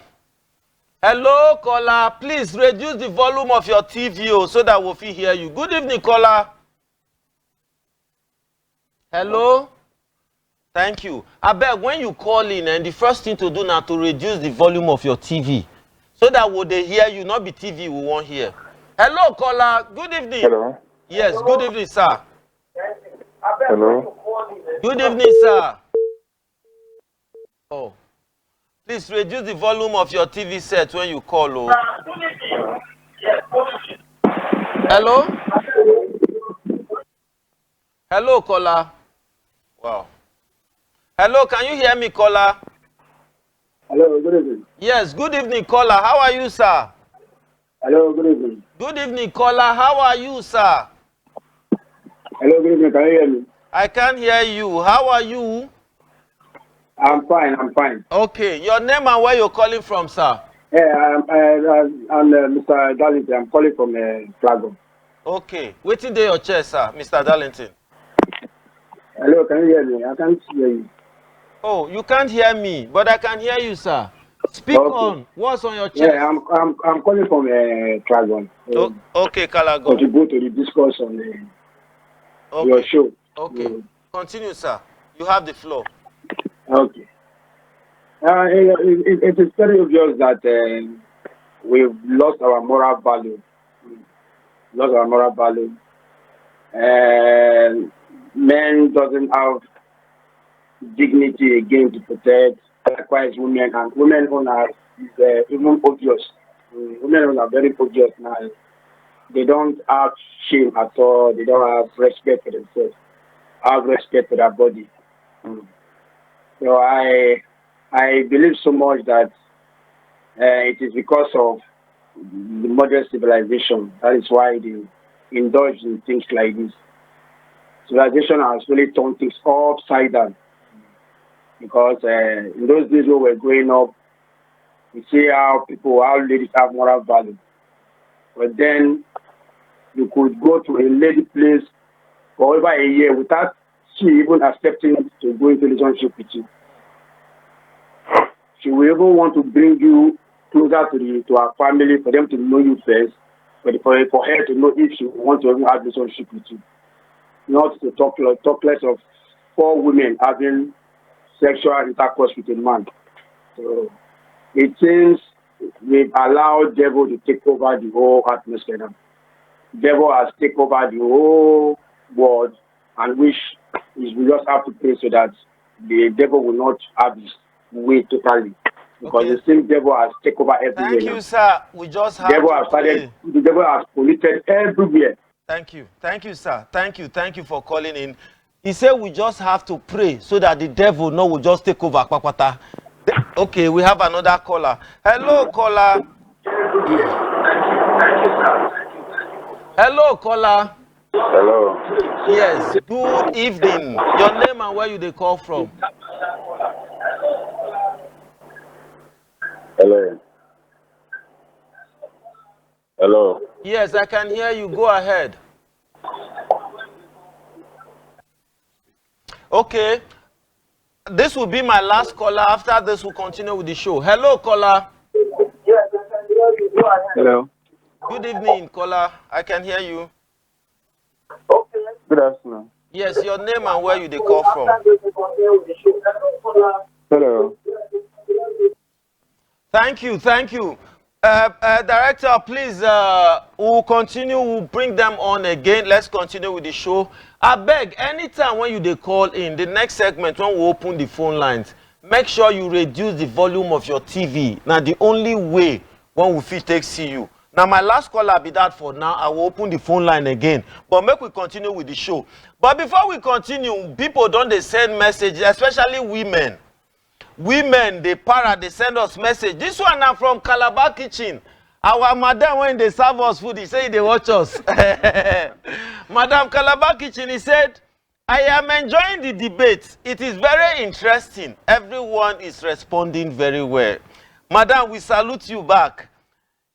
Hello, caller. Please reduce the volume of your TV so that we'll hear you. Good evening, caller. Hello. Thank you. I beg, when you call in, and the first thing to do now to reduce the volume of your TV so that when they hear you, not be TV we won't hear. Hello, caller. Good evening. Hello. Yes, good evening, sir. Hello. Good evening, sir. Oh. Please reduce the volume of your TV set when you call. Oh. Hello? Hello, caller. Wow. Hello, can you hear me, caller? Hello, good evening. Yes, good evening, caller. How are you, sir? Hello, good evening. Good evening, caller. How are you, sir? Hello, good evening. Can you hear me? I can't hear you. How are you? I'm fine. I'm fine. Okay. Your name and where you're calling from, sir? Yeah, I'm Mr. Darlington. I'm calling from Flago. Okay. Waiting there your chair, sir, Mr. Darlington. Hello, can you hear me? I can't hear you. Oh, you can't hear me, but I can hear you, sir. Speak on. What's on your chest? Yeah, I'm calling from Flago. Okay, Kalago. Contribute to the discourse on your show. Okay. Continue, sir. You have the floor. Okay. It is very obvious that we've lost our moral value. Lost our moral value. Men doesn't have dignity again to protect. Likewise, women and women owners is even obvious. Women owners are very obvious now. They don't have shame at all. They don't have respect for themselves. Have respect for their body. So I believe so much that it is because of the modern civilization. That is why they indulge in things like this. Civilization has really turned things upside down. Because in those days when we were growing up, we see how ladies have moral value. But then you could go to a lady place for over a year without she even accepting to go into a relationship with you. She will even want to bring you closer to our family for them to know you first, but for her to know if she wants to even have a relationship with you. Not to talk less of 4 women having sexual intercourse with a man. So it seems we've allowed devil to take over the whole atmosphere now. Devil has taken over the whole world, and we just have to pray so that the devil will not have his way totally. Because the same devil has taken over everywhere. Thank you, sir. We just have the devil has polluted everywhere. Thank you. Thank you, sir. Thank you. Thank you for calling in. He said we just have to pray so that the devil will just take over. Okay, we have another caller. Hello, caller. Hello, caller. Hello. Yes, good evening. Your name and where you they call from? Hello. Hello. Yes, I can hear you. Go ahead. Okay. This will be my last caller. After this, we'll continue with the show. Hello, caller. Hello. Good evening, caller. I can hear you. Good afternoon. Yes, your name and where you they call from. Hello. Thank you, thank you. Director, please, we'll continue, we'll bring them on again. Let's continue with the show. I beg, anytime when you they call in, the next segment, when we open the phone lines, make sure you reduce the volume of your TV. Now, the only way when we fit take see you. Now, my last call will be that for now. I will open the phone line again. But make we continue with the show. But before we continue, people don't they send messages, especially women. Women, they they send us message. This one now from Calabar Kitchen. Our madam, when they serve us food, he say they watch us. Madam Calabar Kitchen, he said, I am enjoying the debate. It is very interesting. Everyone is responding very well. Madam, we salute you back.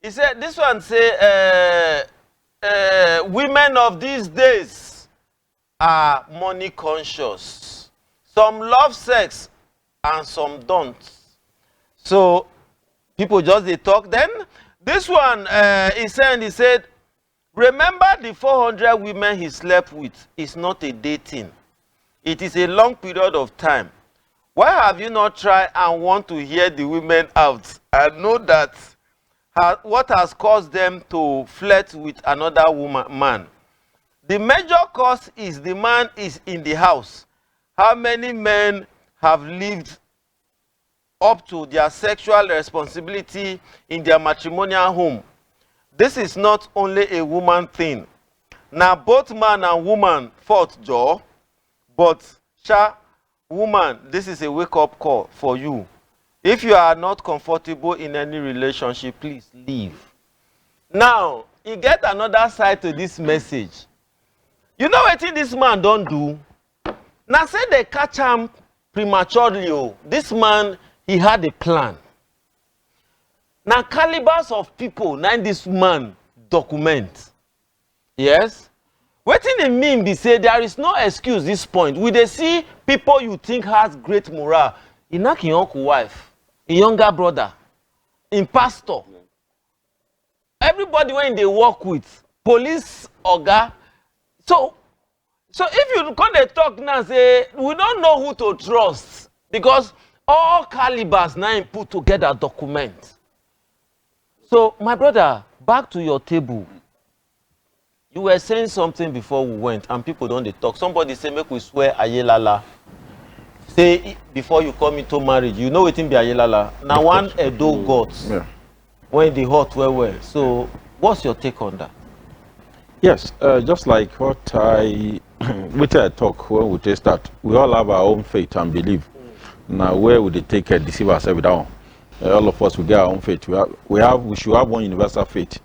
He said, this one say, women of these days are money conscious. Some love sex and some don't. So people just they talk. Then this one he said, remember the 400 women he slept with is not a dating. It is a long period of time. Why have you not tried and want to hear the women out and know that what has caused them to flirt with another man? The major cause is the man is in the house. How many men have lived up to their sexual responsibility in their matrimonial home? This is not only a woman thing. Now both man and woman fought Joe, but woman, this is a wake-up call for you. If you are not comfortable in any relationship, please leave. Now, you get another side to this message. You know what this man don't do? Now say they catch him prematurely. Oh. This man, he had a plan. Now calibers of people, now this man document. Yes? What it mean be say there is no excuse this point. We they see people you think has great morale. He knock your uncle wife, a younger brother, in pastor. Everybody when they work with, police oga. So if you come and talk now, say, we don't know who to trust. Because all calibers now put together document. So, my brother, back to your table. You were saying something before we went, and people don't they talk. Somebody say, make we swear ayelala. Say, before you come into marriage, you know what in be ayelala. Now one Edo gods, when they hot well. So, what's your take on that? Yes, just like what I talk when we take start, we all have our own faith and belief. Now, where would they take and deceive ourselves down? All of us, we get our own faith. We should have one universal faith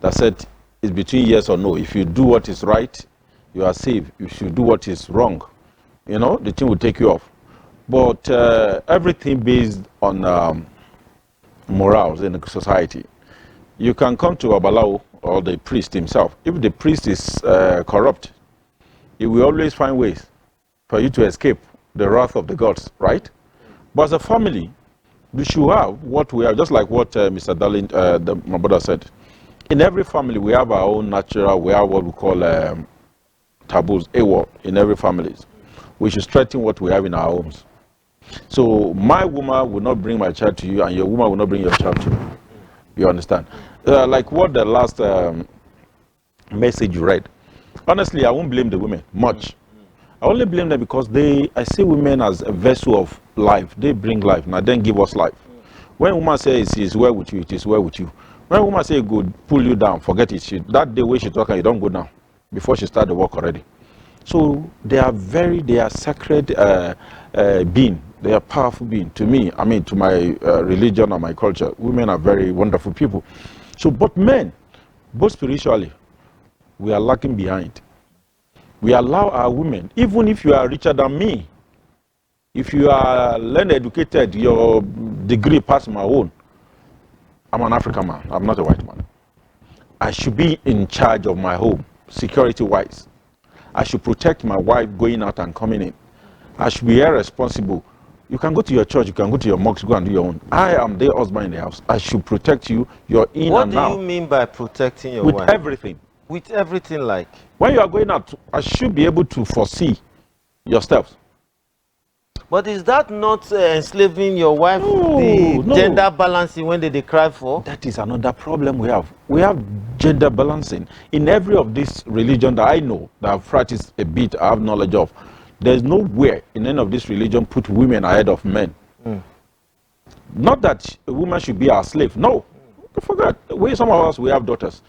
that said it's between yes or no. If you do what is right, you are saved. If you do what is wrong, you know, the thing will take you off. But everything based on morals in the society. You can come to Abalao or the priest himself. If the priest is corrupt, he will always find ways for you to escape the wrath of the gods, right? But as a family, we should have what we have, just like what Mr. Darling, my brother said. In every family, we have our own natural, we have what we call taboos, AWOL, in every family. We should strengthen what we have in our homes. So my woman will not bring my child to you, and your woman will not bring your child to you. You understand? Like what the last message you read. Honestly, I won't blame the women much. I only blame them because I see women as a vessel of life. They bring life, now then give us life. When a woman says it is well with you, it is well with you. When a woman says good, pull you down, forget it. That day when she talk, you don't go down before she start the work already. So they are sacred being. They are powerful being. To me, I mean, to my religion and my culture, women are very wonderful people. So, but men, both spiritually, we are lagging behind. We allow our women, even if you are richer than me, if you are learned, educated, your degree past my own, I'm an African man, I'm not a white man. I should be in charge of my home, security-wise. I should protect my wife going out and coming in. I should be irresponsible. You can go to your church, you can go to your mosque, go and do your own. I am the husband in the house. I should protect you. You're in and out. What do you mean by protecting your With wife? everything. With everything, like? When you are going out, I should be able to foresee your steps. But is that not enslaving your wife? No, the gender balancing when they cry for? That is another problem we have. We have gender balancing. In every of this religion that I know, that I've practiced a bit, I have knowledge of, there's nowhere in any of this religion put women ahead of men. Not that a woman should be our slave. No. Forget. Some of us, we have daughters.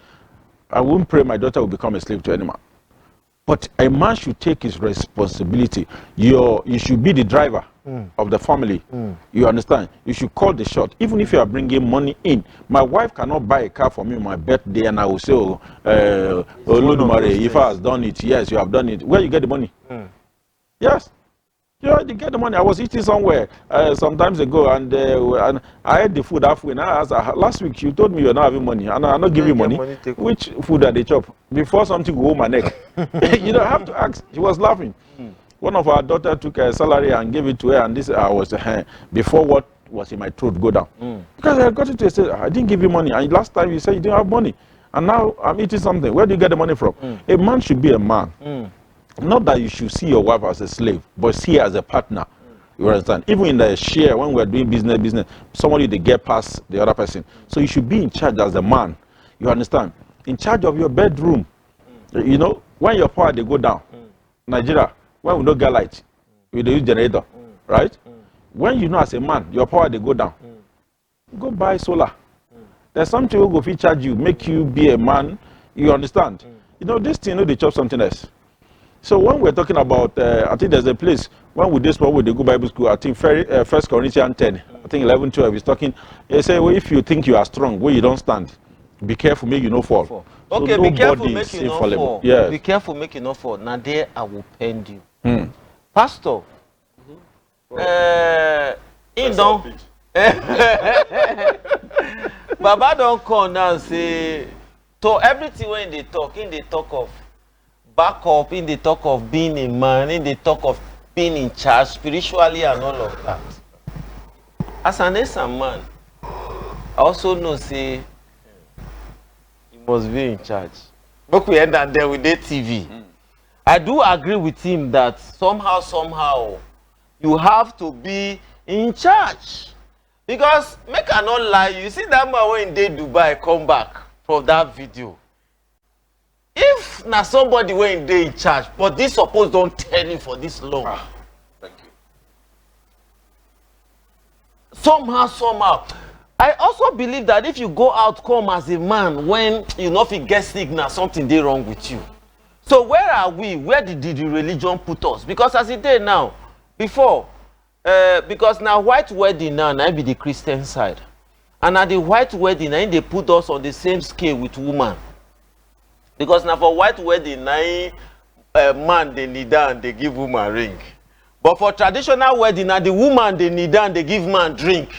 I wouldn't pray my daughter will become a slave to any man. But a man should take his responsibility. You should be the driver of the family. You understand? You should call the shot. Even if you are bringing money in. My wife cannot buy a car for me on my birthday and I will say, Olodumare, if I has done it, yes, you have done it. Where you get the money? Yes. You already get the money. I was eating somewhere some times ago and I had the food halfway. And I asked her, last week you told me you're not having money. And I'm not giving you money. Which food are they chop? Before something go home my neck. You don't have to ask. She was laughing. One of our daughter took a salary and gave it to her. And this I was before what was in my throat go down. Because I got it to a stage, I didn't give you money. And last time you said you didn't have money. And now I'm eating something. Where do you get the money from? A man should be a man. Not that you should see your wife as a slave, but see her as a partner. You understand? Even in the share, when we're doing business, somebody they get past the other person. So you should be in charge as a man. You understand? In charge of your bedroom. You know, when your power they go down. Nigeria, when we don't get light, we use generator. Right? When you know as a man, your power they go down. Go buy solar. There's something who go fit charge you, make you be a man. You understand? You know, this thing, they chop something else. So when we're talking about, I think there's a place, when we this one with the Good Bible School, I think 1 Corinthians 10, I think 11, 12, he's talking, he say, well, if you think you are strong, well, you don't stand. Be careful, make you no fall. Okay, so be careful, make you no fall. Yes. Be careful, make you no fall. Now there I will pend you. Pastor, he don't, Baba don't come now and say, to everything when they talk of back up, in the talk of being a man, in the talk of being in charge spiritually and all of that. As an Asian man, I also know say you must be in charge. Look, we end up there with the TV. I do agree with him that somehow you have to be in charge. Because make I not lie, you see that man when they Dubai come back from that video. If na somebody when they in charge, but this suppose don't tell you for this long. Thank you. Somehow. I also believe that if you go out come as a man when you know if you get signal, something dey wrong with you. So where are we? Where did the religion put us? Because as it is now, before, because now white wedding now be the Christian side. And at the white wedding, now they put us on the same scale with woman. Because now for white wedding, now man they kneel down, they give woman ring. But for traditional wedding, now the woman they kneel down, they give man drink.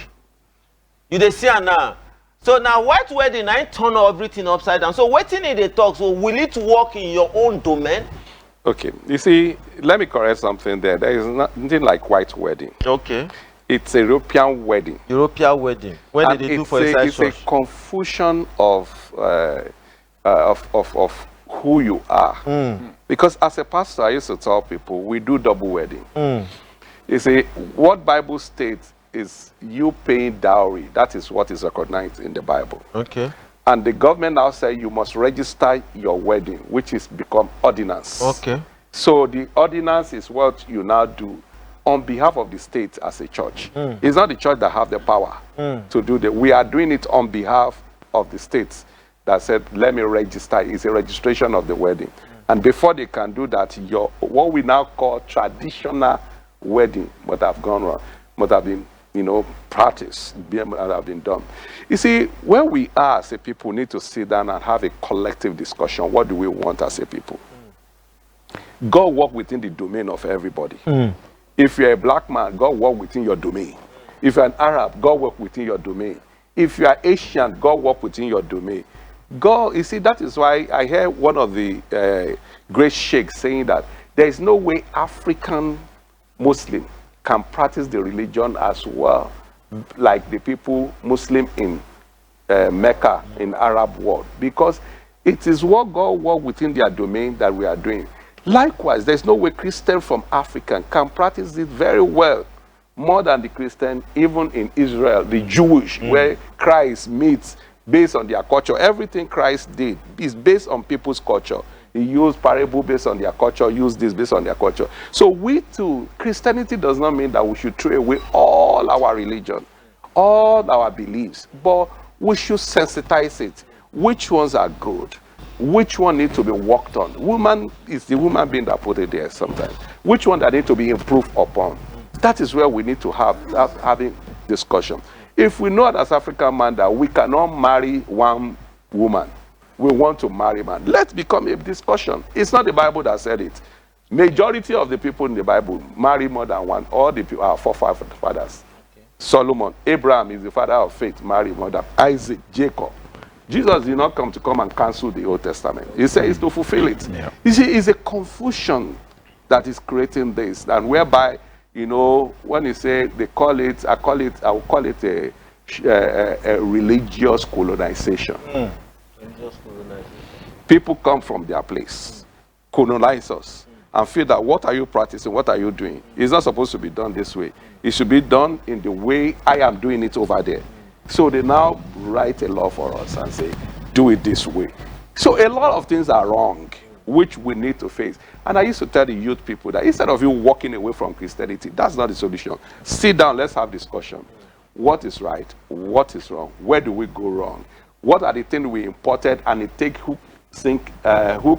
You they see now. So now white wedding, I turn everything upside down. So waiting in the talk. So will it work in your own domain? Okay. You see, let me correct something there. There is nothing like white wedding. Okay. It's a European wedding. European wedding. When did they do for a It's a confusion of who you are. Because as a pastor, I used to tell people, we do double wedding. You see, what Bible states is you paying dowry. That is what is recognized in the Bible. Okay. And the government now say you must register your wedding, which is become ordinance. Okay. So the ordinance is what you now do on behalf of the state as a church. It's not the church that have the power to do that. We are doing it on behalf of the states that said, let me register. It's a registration of the wedding. And before they can do that, what we now call traditional wedding must have gone wrong, must have been, practiced, have been done. You see, where we are as a people, need to sit down and have a collective discussion. What do we want as a people? God work within the domain of everybody. If you're a black man, God work within your domain. If you're an Arab, God work within your domain. If you are Asian, God work within your domain. God, you see, that is why I heard one of the great sheikhs saying that there is no way African Muslim can practice the religion as well, like the people Muslim in Mecca, in Arab world, because it is what God works within their domain that we are doing. Likewise, there's no way Christian from Africa can practice it very well, more than the Christian, even in Israel, the Jewish, where Christ meets based on their culture. Everything Christ did is based on people's culture. He used parable based on their culture, used this based on their culture. So we too, Christianity does not mean that we should throw away all our religion, all our beliefs, but we should sensitize it. Which ones are good? Which one needs to be worked on? Woman is the woman being that put it there sometimes. Which one that need to be improved upon? That is where we need to have having discussion. If we know as African man that we cannot marry one woman, we want to marry man, let's become a discussion. It's not the Bible that said it. Majority of the people in the Bible marry more than one. All the people are forefathers. Okay. Solomon, Abraham is the father of faith, marry more than Isaac, Jacob. Jesus did not come and cancel the Old Testament. He said it's to fulfill it. Yeah. You see, it's a confusion that is creating this, and whereby, you know, when you say they call it, I will call it a religious colonization. Religious colonization. People come from their place, colonize us, and feel that what are you practicing, what are you doing? It's not supposed to be done this way. It should be done in the way I am doing it over there. So they now write a law for us and say, do it this way. So a lot of things are wrong, which we need to face. And I used to tell the youth people that instead of you walking away from Christianity, that's not the solution. Sit down, let's have discussion. What is right? What is wrong? Where do we go wrong? What are the things we imported and it take hook,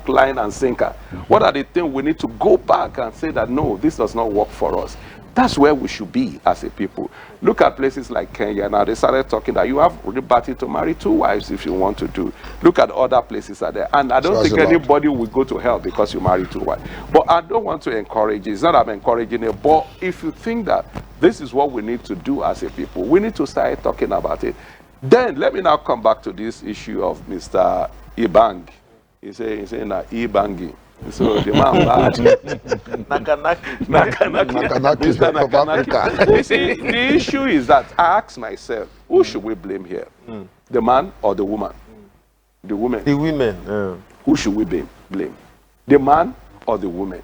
line, and sinker? What are the things we need to go back and say that, no, this does not work for us? That's where we should be as a people. Look at places like Kenya. Now they started talking that you have liberty to marry 2 wives if you want to do. Look at other places out there. And I don't think anybody will go to hell because you marry 2 wives. But I don't want to encourage it. It's not I'm encouraging it. But if you think that this is what we need to do as a people, we need to start talking about it. Then let me now come back to this issue of Mr. Ibang. He's saying that Ibangi. So the man bad. Nakanaki. You see, the issue is that I ask myself, who should we blame here? The man or the woman? The woman. The women. Who should we blame? The man or the woman?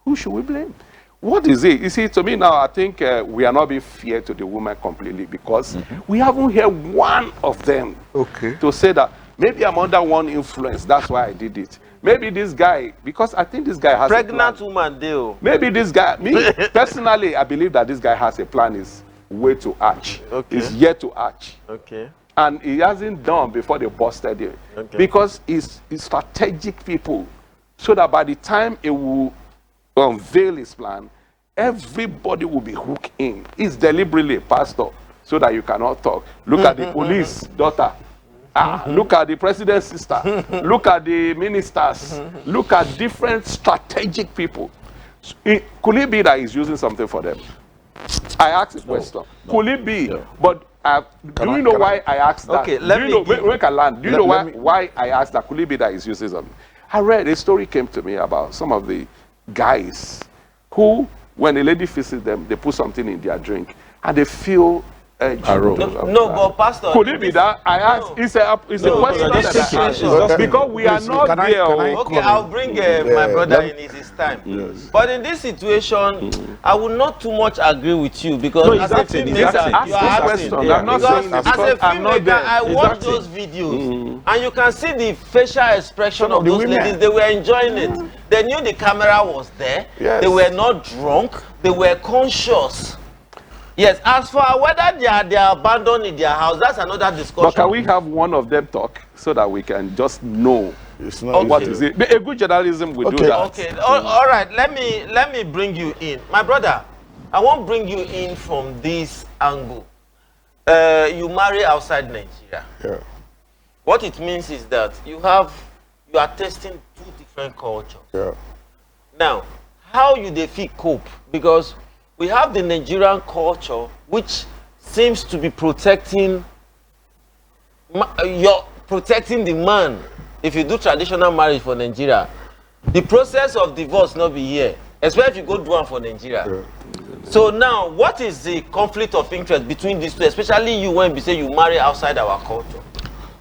Who should we blame? What is it? You see, to me now, I think we are not being fair to the woman completely because we haven't heard one of them to say that maybe I'm under one influence, that's why I did it. Maybe this guy, because I think this guy has pregnant woman deal. Maybe this guy, me personally, I believe that this guy has a plan, is way to arch. Is yet to arch. And he hasn't done before they busted him. Because it's strategic people. So that by the time it will unveil his plan, everybody will be hooked in. It's deliberately, pastor, so that you cannot talk. Look at the police daughter. Look at the president's sister. Look at the ministers. Look at different strategic people. Could it be that he's using something for them? I asked a question. Could it be? But do you know why I asked that? Okay, let me do you know why I asked that? Could it be that he's using something? I read a story came to me about some of the guys who, when a lady visits them, they put something in their drink and they feel no, but pastor, could it be that I asked? It's a question that because we are not there. Okay, I'll bring my brother in his time. But in this situation, I would not too much agree with you because as a filmmaker, you are asking. As a filmmaker, I watch those videos and you can see the facial expression of those ladies. They were enjoying it. They knew the camera was there. They were not drunk. They were conscious. Yes, as for whether they are abandoned in their house, that's another discussion. But can we have one of them talk so that we can just know what is it? A good journalism will do that. Okay, all right. Let me bring you in, my brother. I won't bring you in from this angle. You marry outside Nigeria. Yeah. What it means is that you are testing 2 different cultures. Yeah. Now, how you defeat cope? Because we have the Nigerian culture, which seems to be protecting the man. If you do traditional marriage for Nigeria, the process of divorce not be here, especially if you go do one for Nigeria. So now, what is the conflict of interest between these two, especially you when you say you marry outside our culture?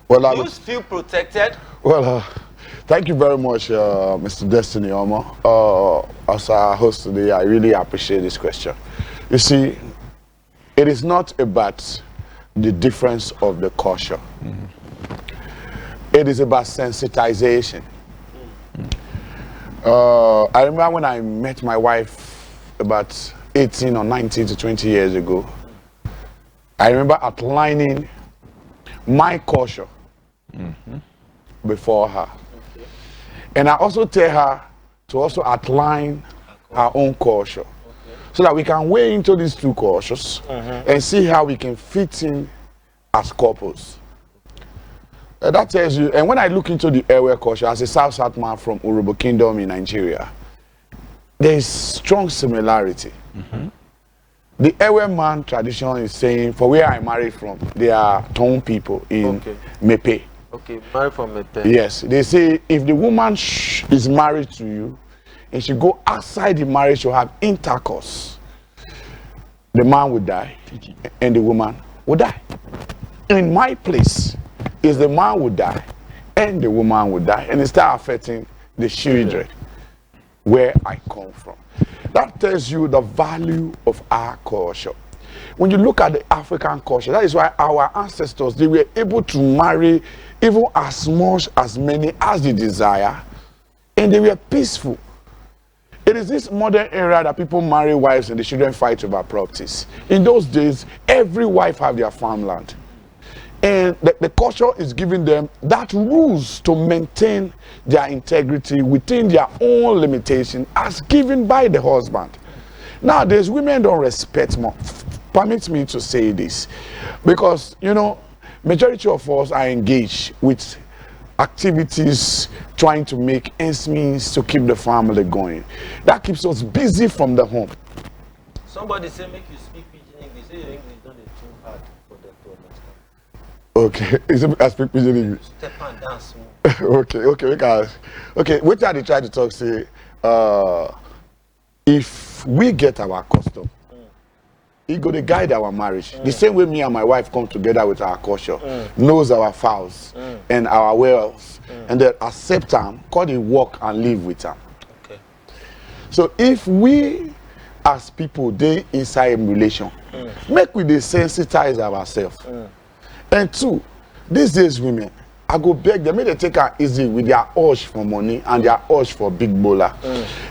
Well, Do you feel protected? Well, thank you very much, Mr. Destiny Omo. As our host today, I really appreciate this question. You see, it is not about the difference of the culture. It is about sensitization. I remember when I met my wife about 18 or 19 to 20 years ago, I remember outlining my culture before her. Okay. And I also tell her to also outline her own culture. Okay. So that we can weigh into these two cultures and see how we can fit in as couples. That tells you, and when I look into the Ewe culture as a South man from Urobo Kingdom in Nigeria, there is strong similarity. The Ewe man tradition is saying, for where I married from, they are Tone people in Mepe. Okay, married from Mepe. Yes, they say if the woman is married to you and she go outside the marriage to have intercourse, the man will die and the woman will die. In my place, is the man will die and the woman will die, and it start affecting the children where I come from. That tells you the value of our culture. When you look at the African culture, that is why our ancestors, they were able to marry even as much as many as they desire, and they were peaceful. It is this modern era that people marry wives and the children fight over properties. In those days, every wife had their farmland. And the culture is giving them that rules to maintain their integrity within their own limitation as given by the husband. Nowadays, women don't respect more. Permit me to say this. Because, you know, majority of us are engaged with activities trying to make ends meet to keep the family going. That keeps us busy from the home. Somebody say make you speak pidgin English. Say your English don't be too hard for them to understand. Okay, I speak pidgin English. Step and dance. Okay, what are they trying to talk? Say, if we get our custom, it go to guide our marriage. The same way me and my wife come together with our culture, knows our vows and our wells, and then accept them, call it work and live with them. Okay. So if we as people they inside a relation, make we desensitize ourselves. And two, these days women, I go beg them, make they take her easy with their urge for money and their urge for big bowler.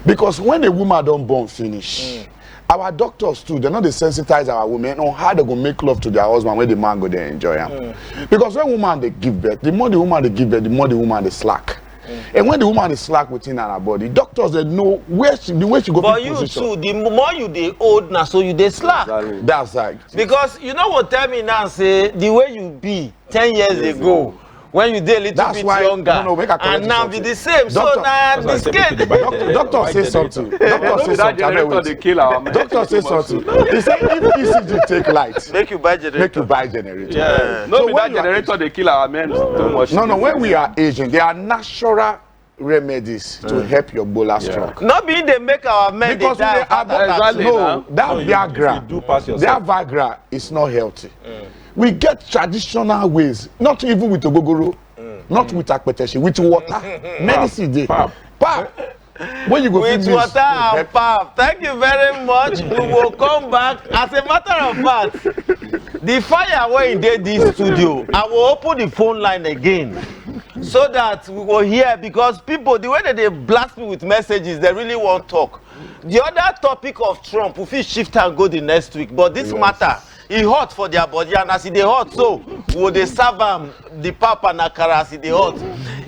Because when a woman don't born finish, our doctors too, they're not desensitize our women on how they go make love to their husband when the man go there enjoy them. Because when woman they give birth, the more the woman they give birth, the more the woman they slack. And when the woman is slack within her body, doctors they know where the way she go. But you position. Too, the more you they old now, so you they slack. That's right. Because you know what tell me now, say the way you be 10 years ago. When you did a little bit younger, and now be the same. Doctor, so now the scale. Doctor say something. Doctor say something. He said if ECG take light, make you buy generator. Make you buy generator. Yeah. No, so that generator they kill our men too much. No, when we are aging, there are natural remedies to help your bowler stroke. Not being they make our men because they die. No, that Viagra is not healthy. We get traditional ways, not even with ogogoro, not with akpeteshi, with water, medicine day. Pap. When you go with water and pap. Thank you very much. We will come back. As a matter of fact, the fire way in this studio, I will open the phone line again so that we will hear, because people, the way that they blast me with messages, they really won't talk. The other topic of Trump, we will shift and go the next week, but this matter, it hot for their body, and as it hot, so will they serve the pap and akara as it hot.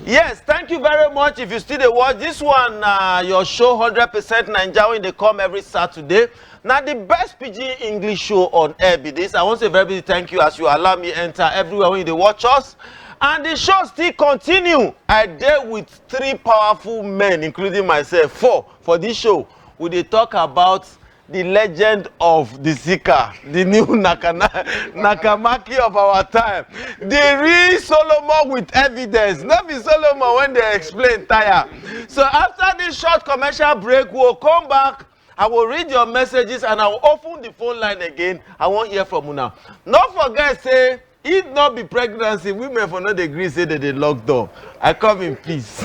Yes, thank you very much. If you still watch this one, your show 100% Naija when they come every Saturday. Now the best PG English show on air be this. I want to say very big thank you as you allow me enter everywhere when they watch us. And the show still continue. I deal with 3 powerful men, including myself, 4 for this show. We they talk about the legend of the Sika, the new Nakamaki of our time, the real Solomon with evidence, not be Solomon when they explain tire. So after this short commercial break, we'll come back I will read your messages and I will open the phone line again. I won't hear from you now. Not forget, say, if not be pregnancy, women for not agree, say that they lock door. I come in peace.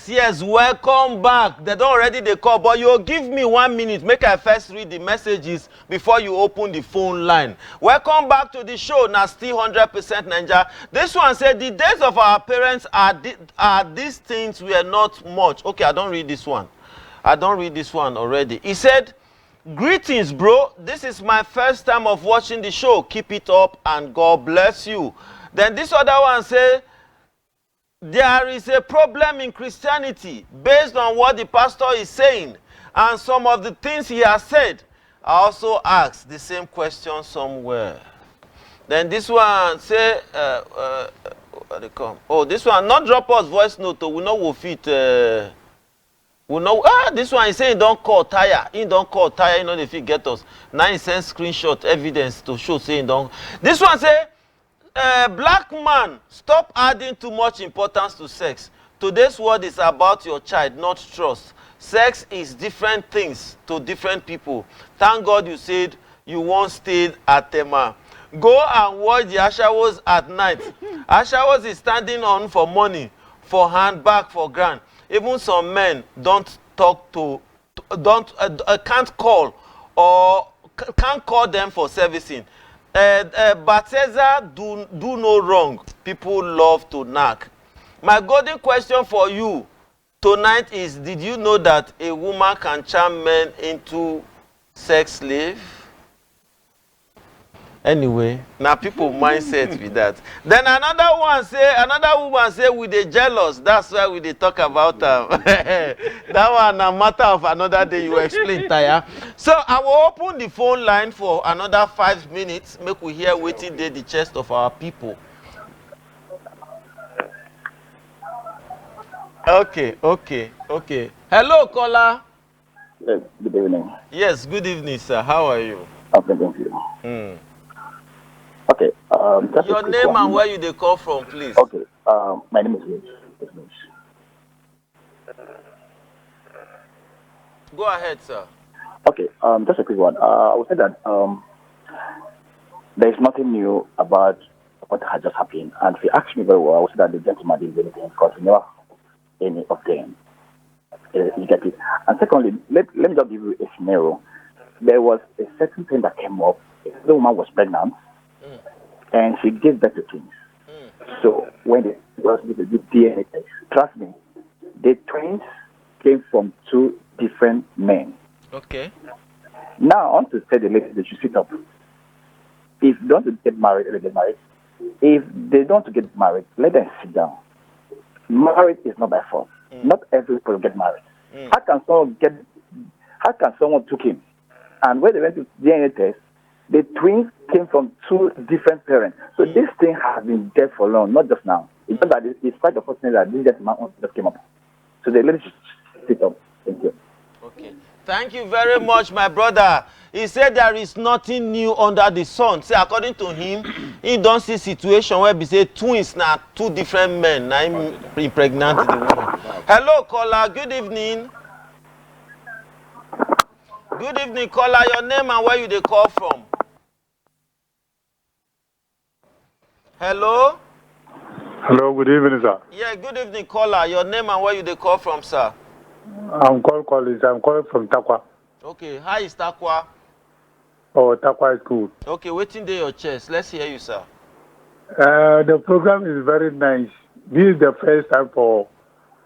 Yes, welcome back. They don't already they call, but you give me 1 minute. Make I first read the messages before you open the phone line. Welcome back to the show. Now still 100% Ninja. This one said the days of our parents are these things were not much. Okay, I don't read this one. I don't read this one already. He said, greetings, bro. This is my first time of watching the show. Keep it up and God bless you. Then this other one said, there is a problem in Christianity based on what the pastor is saying and some of the things he has said. I also asked the same question somewhere. Then this one say, where they come? Oh, this one, not drop us voice note, we know we'll fit. We know, this one is saying don't call tire. He don't call tire, you know, if he get us. Now he sends screenshot evidence to show saying don't. This one say, black man, stop adding too much importance to sex. Today's word is about your child, not trust. Sex is different things to different people. Thank God you said you won't stay at Tema. Go and watch the Ashawos at night. Ashawos is standing on for money, for hand, back, for grand. Even some men don't talk to, can't call or can't call them for servicing. Baptizer do no wrong. People love to knock. My golden question for you tonight is, did you know that a woman can charm men into sex slave? Anyway, now people mindset with that. Then another woman say we dey jealous. That's why we dey talk about that one a matter of another day. You explain, Taya. So I will open the phone line for another 5 minutes. Make we hear waiting dey the chest of our people. Okay. Hello, caller. Yes, good evening. Yes, good evening, sir. How are you? I'm thank you. Okay. Your name and where you they call from, please. Okay. My name is Rich. Go ahead, sir. Okay. Just a quick one. I would say that there is nothing new about what had just happened. And if you ask me very well, I would say that the gentleman did anything because he never any of them. You get it. And secondly, let me just give you a scenario. There was a certain thing that came up. The woman was pregnant. And she gave birth to twins. So when they was with the DNA test, trust me, the twins came from 2 different men. Okay. Now I want to tell the ladies they should sit up. If they want to get married, they get married. If they don't want to get married, let them sit down. Marriage is not by force. Not everybody will get married. How can someone took him? And when they went to DNA test, the twins came from 2 different parents. So this thing has been there for long, not just now. It's not that it's quite unfortunate that this gentleman just came up. So the lady should sit up. Thank you. Okay. Thank you very much, my brother. He said there is nothing new under the sun. See, according to him, he don't see situation where we say twins now 2 different men. Now him impregnate the woman. Hello, caller. Good evening. Good evening, caller. Your name and where you they call from? Hello? Hello, good evening, sir. Yeah, good evening, caller. Your name and where you they call from, sir? I'm calling from Takwa. Okay, hi, is Takwa? Oh, Takwa is good. Okay, waiting there your chest. Let's hear you, sir. The program is very nice. This is the first time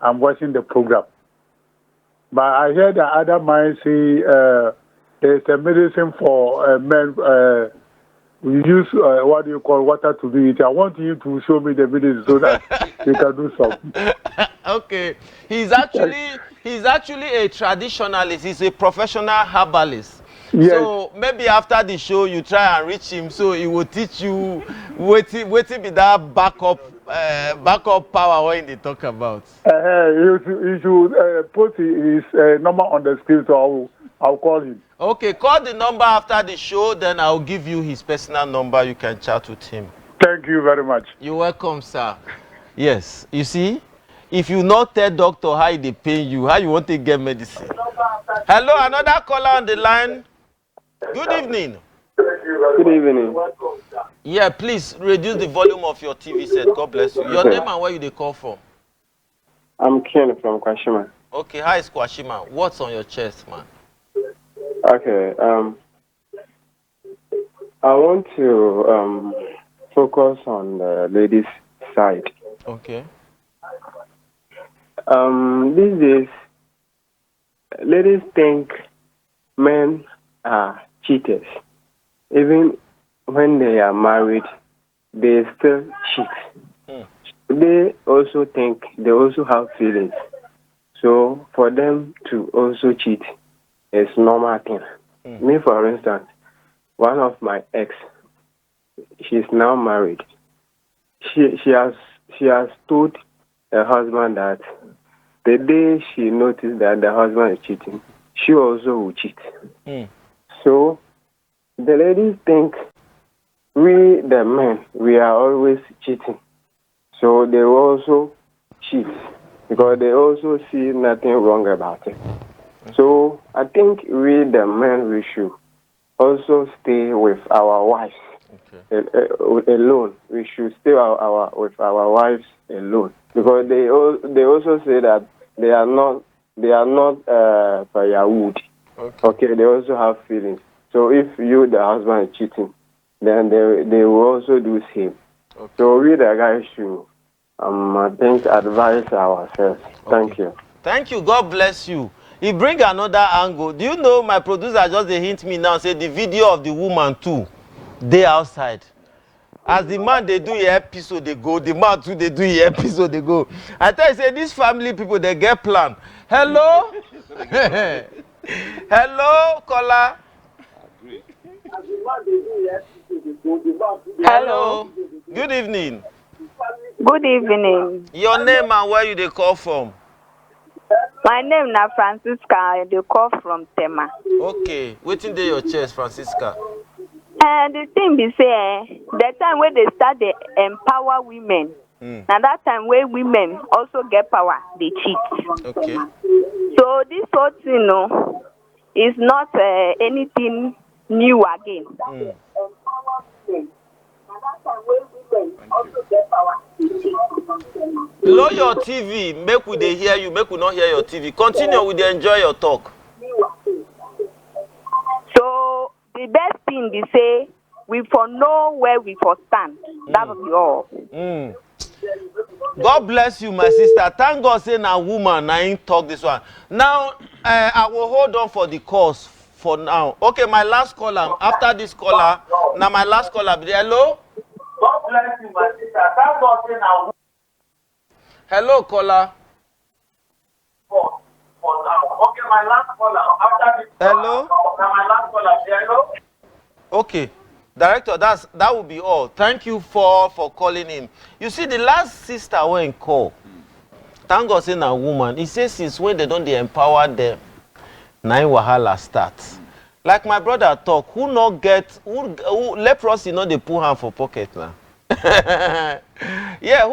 I'm watching the program. But I heard the other man say there's a medicine for men. We use what do you call water to do it. I want you to show me the medicine so that you can do something. Okay, he's actually a traditionalist. He's a professional herbalist. Yes. So maybe after the show you try and reach him, so he will teach you waiting be that backup power when they talk about. You should put his number on the screen, so I'll call him. Okay, call the number after the show, then I'll give you his personal number. You can chat with him. Thank you very much. You're welcome, sir. Yes, you see, if you not tell doctor how they pay you, how you want to get medicine. Hello, another caller on the line. Good evening. Good evening. Yeah, please reduce the volume of your TV set. God bless you. Your name and where you they call from? I'm Ken from Kwashima. Okay, hi, it's Kwashima. What's on your chest, man? Okay, I want to focus on the ladies' side. Okay. These days, ladies think men are cheaters. Even when they are married, they still cheat. They also think they also have feelings. So for them to also cheat is normal thing. Me, for instance, one of my ex, she's now married. She has told her husband that the day she noticed that the husband is cheating, she also will cheat. So the ladies think we, the men, we are always cheating. So they will also cheat because they also see nothing wrong about it. So I think we, the men, we should also stay with our wives alone. We should stay with our wives alone because they also say that they are not firewood. Okay, they also have feelings. So if you, the husband, is cheating, then they will also do same. So we, the guys, should I think advise ourselves. Thank you. Thank you. God bless you. He bring another angle. Do you know my producer just they hint me now say the video of the woman too, they outside. As the man they do a episode they go, the man too they do a episode they go. I tell you say these family people they get plan. Hello, hello, caller. Hello. Good evening. Good evening. Your name and where you they call from? My name is Francisca. They call from Tema. Okay. Waiting there your chest, Francisca. And the thing be say, the time when they start to empower women, and that time when women also get power, they cheat. Okay. So this whole thing, no, is not anything new again. Lower your TV, make we they hear you, make we not hear your TV. Continue with the enjoy your talk. So the best thing they say, we for know where we for stand. That will be all. God bless you, my sister. Thank God say na woman, I ain't talk this one. Now, I will hold on for the course for now. Okay, my last caller. After this caller, now my last caller. Hello? God bless you, my sister. Thank God say na woman. Hello, caller. For now. Okay, my last caller. After this hello? Now my last caller. Hello? Okay. Director, that will be all. Thank you for calling in. You see, the last sister when call, thank God saying a woman, he says since when they don't empower them, nine wahala starts. Like my brother talk, who leprosy not they put hand for pocket now. Yeah,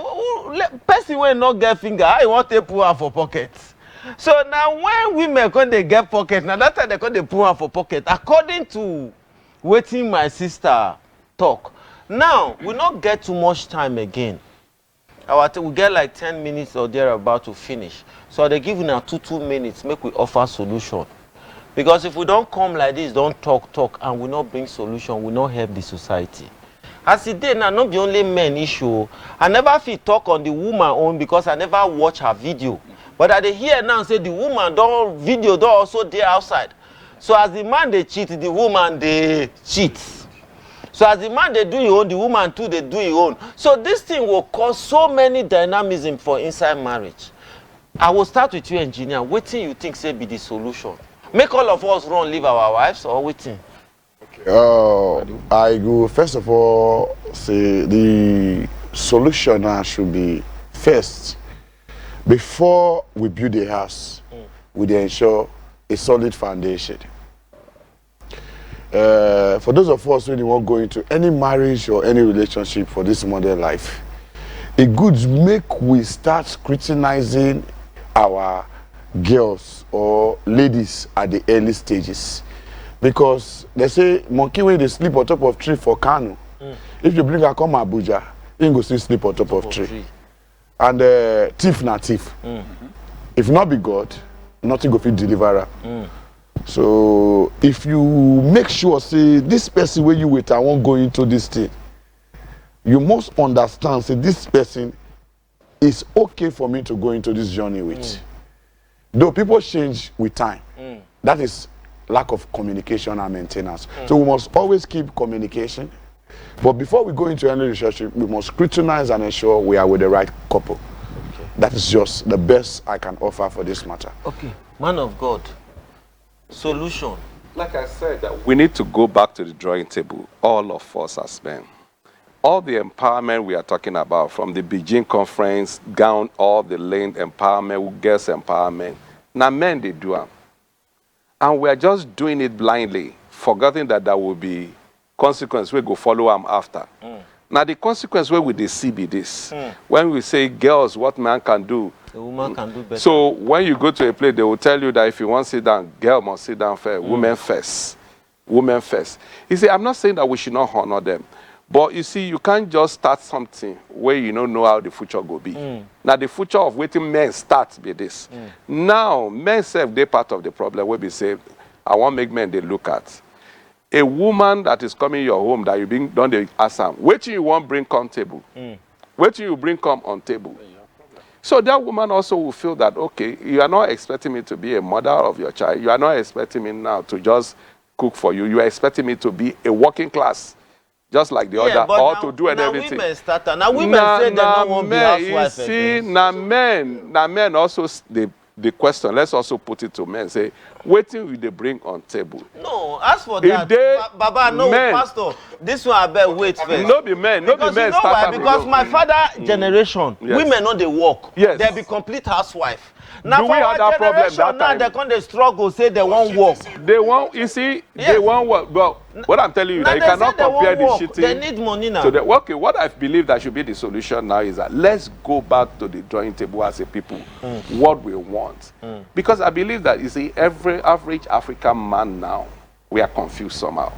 person will not get finger, I want to put hand for pocket. So now when women when they get pocket, now that time they put hand for pocket, according to waiting my sister talk. Now, we not get too much time again. We get like 10 minutes or they're about to finish. So they give now 2 minutes, make we offer solution. Because if we don't come like this, don't talk, and we not bring solution, we not help the society. As it did now, not the only men issue. I never feel talk on the woman own because I never watch her video. But I dey hear now say the woman don't video don't also there outside. So as the man they cheat, the woman they cheat. So as the man they do your own, the woman too they do your own. So this thing will cause so many dynamism for inside marriage. I will start with you, engineer. What thing you think say be the solution? Make all of us run leave our wives or waiting? I go first of all say the solution now should be first before we build a house, we dey ensure a solid foundation. For those of us who want to go into any marriage or any relationship for this modern life, it good make we start scrutinizing our girls or ladies at the early stages. Because they say monkey when they sleep on top of tree for Kano. If you bring her come Abuja, you go still sleep on top of tree. And thief na thief. If not be God, nothing go fit deliver her. So if you make sure say this person where you with I won't go into this thing, you must understand say this person is okay for me to go into this journey with. Though people change with time, that is lack of communication and maintenance. So we must always keep communication. But before we go into any relationship, we must scrutinize and ensure we are with the right couple. That is just the best I can offer for this matter. Okay, man of God, solution. Like I said, we need to go back to the drawing table, all of us as men. All the empowerment we are talking about, from the PIDGIN conference, down all the lane empowerment, girls empowerment, now men, they do them. And we are just doing it blindly, forgetting that there will be consequence we go follow them after. Now the consequence where we they see be this. When we say girls, what man can do, the woman can do better. So when you go to a place, they will tell you that if you want to sit down, girl must sit down first, women first. Women first. You see, I'm not saying that we should not honor them. But you see, you can't just start something where you don't know how the future will be. Now, the future of waiting men starts be this. Now, men self, they're part of the problem where we say, I want to make men they look at. A woman that is coming in your home that you bring, don't they ask them, wait till you want bring come table. Wait till you bring come on table. So that woman also will feel that, okay, you are not expecting me to be a mother of your child. You are not expecting me now to just cook for you. You are expecting me to be a working class. Just like the other, or to do and everything. Women start, now women say they don't want to be housewife. You see, now men also, the question, let's also put it to men, say, waiting will they bring on table? No, as for that, Baba, no, men, Pastor, this one I bet wait first. No be men, no be men. You know why? Because my father generation, women know they work. Yes. They be complete housewife. Now do we have that problem that now time? They come they struggle, say they won't work. They won't, you see, they won't work. But what I'm telling you, that you cannot compare the shitting. They need money now. So okay, what I believe that should be the solution now is that let's go back to the drawing table as a people, what we want. Because I believe that, you see, every average African man now, we are confused somehow.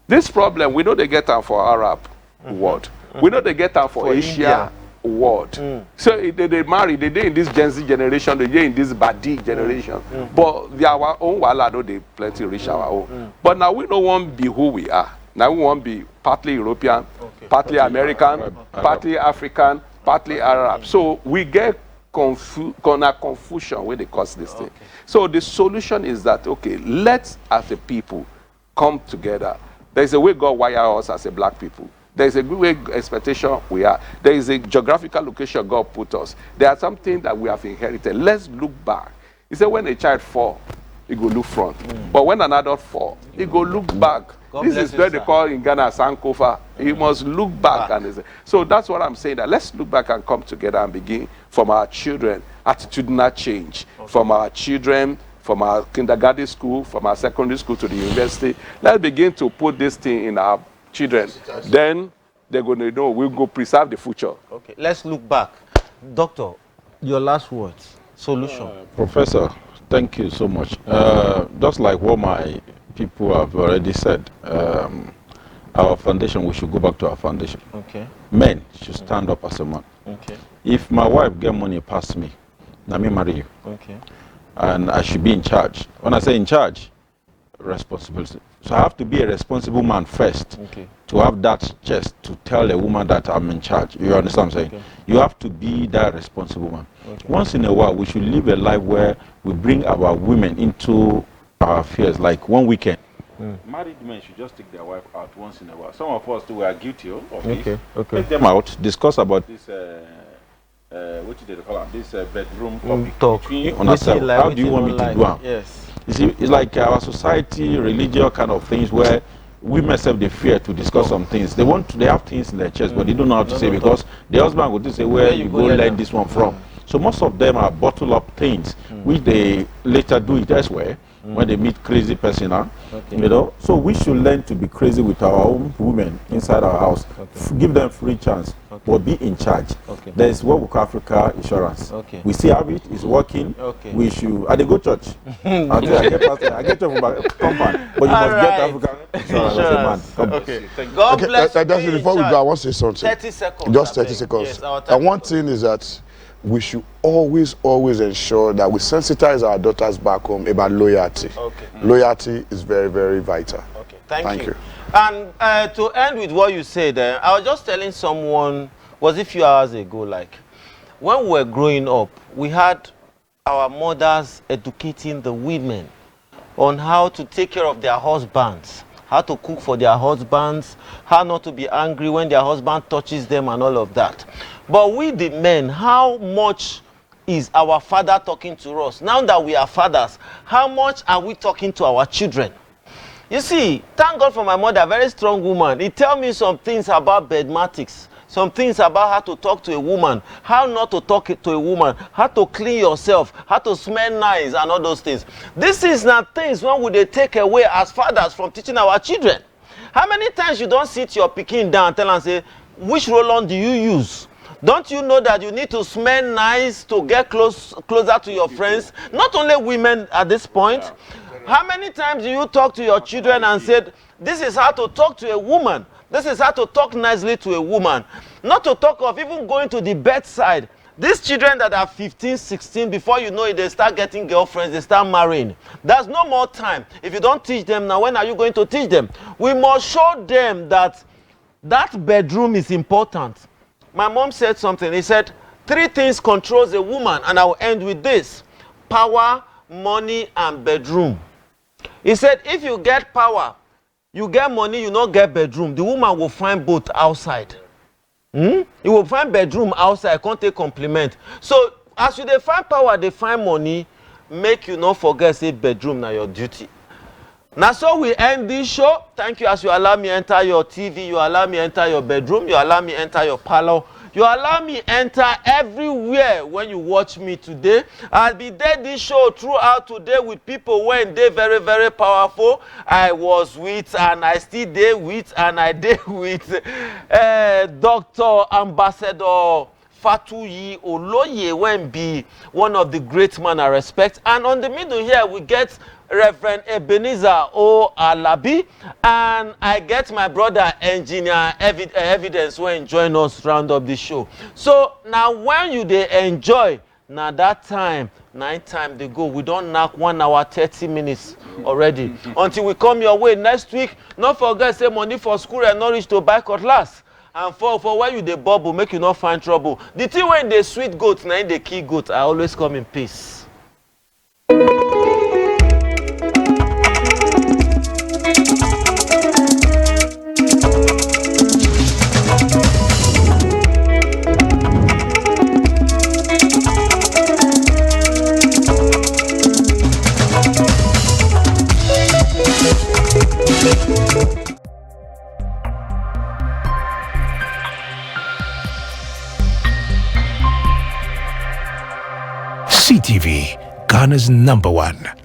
This problem, we know they get them for Arab world. We know they get them for Asia. India. World. So they marry, they in this Gen Z generation, they in this Badi generation. But they are our own wala, though they plenty reach our own. But now we don't want to be who we are. Now we want to be partly European, partly American, partly African, partly Arab. So we get confusion when they cause this thing. So the solution is that, okay, let's as a people come together. There's a way God wired us as a black people. There is a good way expectation we are. There is a geographical location God put us. There are some things that we have inherited. Let's look back. He said when a child fall, he go look front. But when an adult fall, he go look back. God this is what they call in Ghana Sankofa. He must look back. And so that's what I'm saying, that let's look back and come together and begin from our children, attitudinal change. From our children, from our kindergarten school, from our secondary school to the university. Let's begin to put this thing in our children, then they're going to know we'll go preserve the future. Okay, let's look back. Doctor, your last words, solution. Professor, thank you so much. Just like what my people have already said, our foundation, we should go back to our foundation. Okay. Men should stand up as a man. Okay. If my wife get money past me, let me marry you. Okay. And I should be in charge. When I say in charge, responsibility. So I have to be a responsible man first to have that chest to tell a woman that I'm in charge. You understand what I'm saying? Okay. You have to be that responsible man. Once in a while, we should live a life where we bring our women into our affairs, like one weekend. Married men should just take their wife out once in a while. Some of us too are guilty of this. Take them out, discuss about this, what do they call it? This bedroom topic between on ourselves. Like, how do you want me to do it? Yes. You see, it's like our society, religious kind of things where women self they fear to discuss some things. They have things in their chest, but they don't know how to say because the husband would say where you go learn this one from. So most of them are bottled up things which they later do it elsewhere when they meet crazy person. You know, so we should learn to be crazy with our own women inside our house. Give them free chance, but be in charge. There is what we call Africa insurance. We see how it is working. We should. I dey go church. Until I get past I get from my compound, but you must get African insurance as a man. God bless you. Just before we go, I want to say something. 30 seconds. Just 30 seconds. Yes, and one thing is that we should always ensure that we sensitize our daughters back home about loyalty. Loyalty is very, very vital. Thank you. And to end with what you said, I was just telling someone, was a few hours ago, like, when we were growing up, we had our mothers educating the women on how to take care of their husbands, how to cook for their husbands, how not to be angry when their husband touches them and all of that. But we the men, how much is our father talking to us? Now that we are fathers, how much are we talking to our children? You see, thank God for my mother, a very strong woman. He tell me some things about bedmatics, some things about how to talk to a woman, how not to talk to a woman, how to clean yourself, how to smell nice and all those things. This is not things when would they take away as fathers from teaching our children. How many times you don't sit your pikin down and tell and say, which roll-on do you use? Don't you know that you need to smell nice to get closer to your friends? Not only women at this point. How many times do you talk to your children and said, this is how to talk to a woman. This is how to talk nicely to a woman. Not to talk of even going to the bedside. These children that are 15, 16, before you know it, they start getting girlfriends, they start marrying. There's no more time. If you don't teach them now, when are you going to teach them? We must show them that that bedroom is important. My mom said something. He said, 3 things controls a woman, and I will end with this: power, money, and bedroom. He said, if you get power, you get money, you not get bedroom, the woman will find both outside. You will find bedroom outside, can't take compliment. So, as you they find power, they find money, make you not forget, say bedroom now your duty. Now, so we end this show. Thank you as you allow me enter your TV, you allow me enter your bedroom, you allow me enter your parlor, you allow me enter everywhere when you watch me today. I'll be there this show throughout today with people when they very, very powerful. I was with and I still there with and I there with Dr. Ambassador Fatuyi Oloye when be one of the great men I respect. And on the middle here we get Reverend Ebenezer O. Alabi, and I get my brother Engineer Evidence when join us round up the show. So now when you they enjoy, now that time, 9 time they go, we don't knock 1 hour 30 minutes already. Until we come your way next week, not forget say money for school and not reach to buy cutlass. And for where you the bubble, make you not find trouble. The thing when they sweet goat, now they key goat, I always come in peace. CTV, Ghana's #1.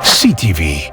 CTV,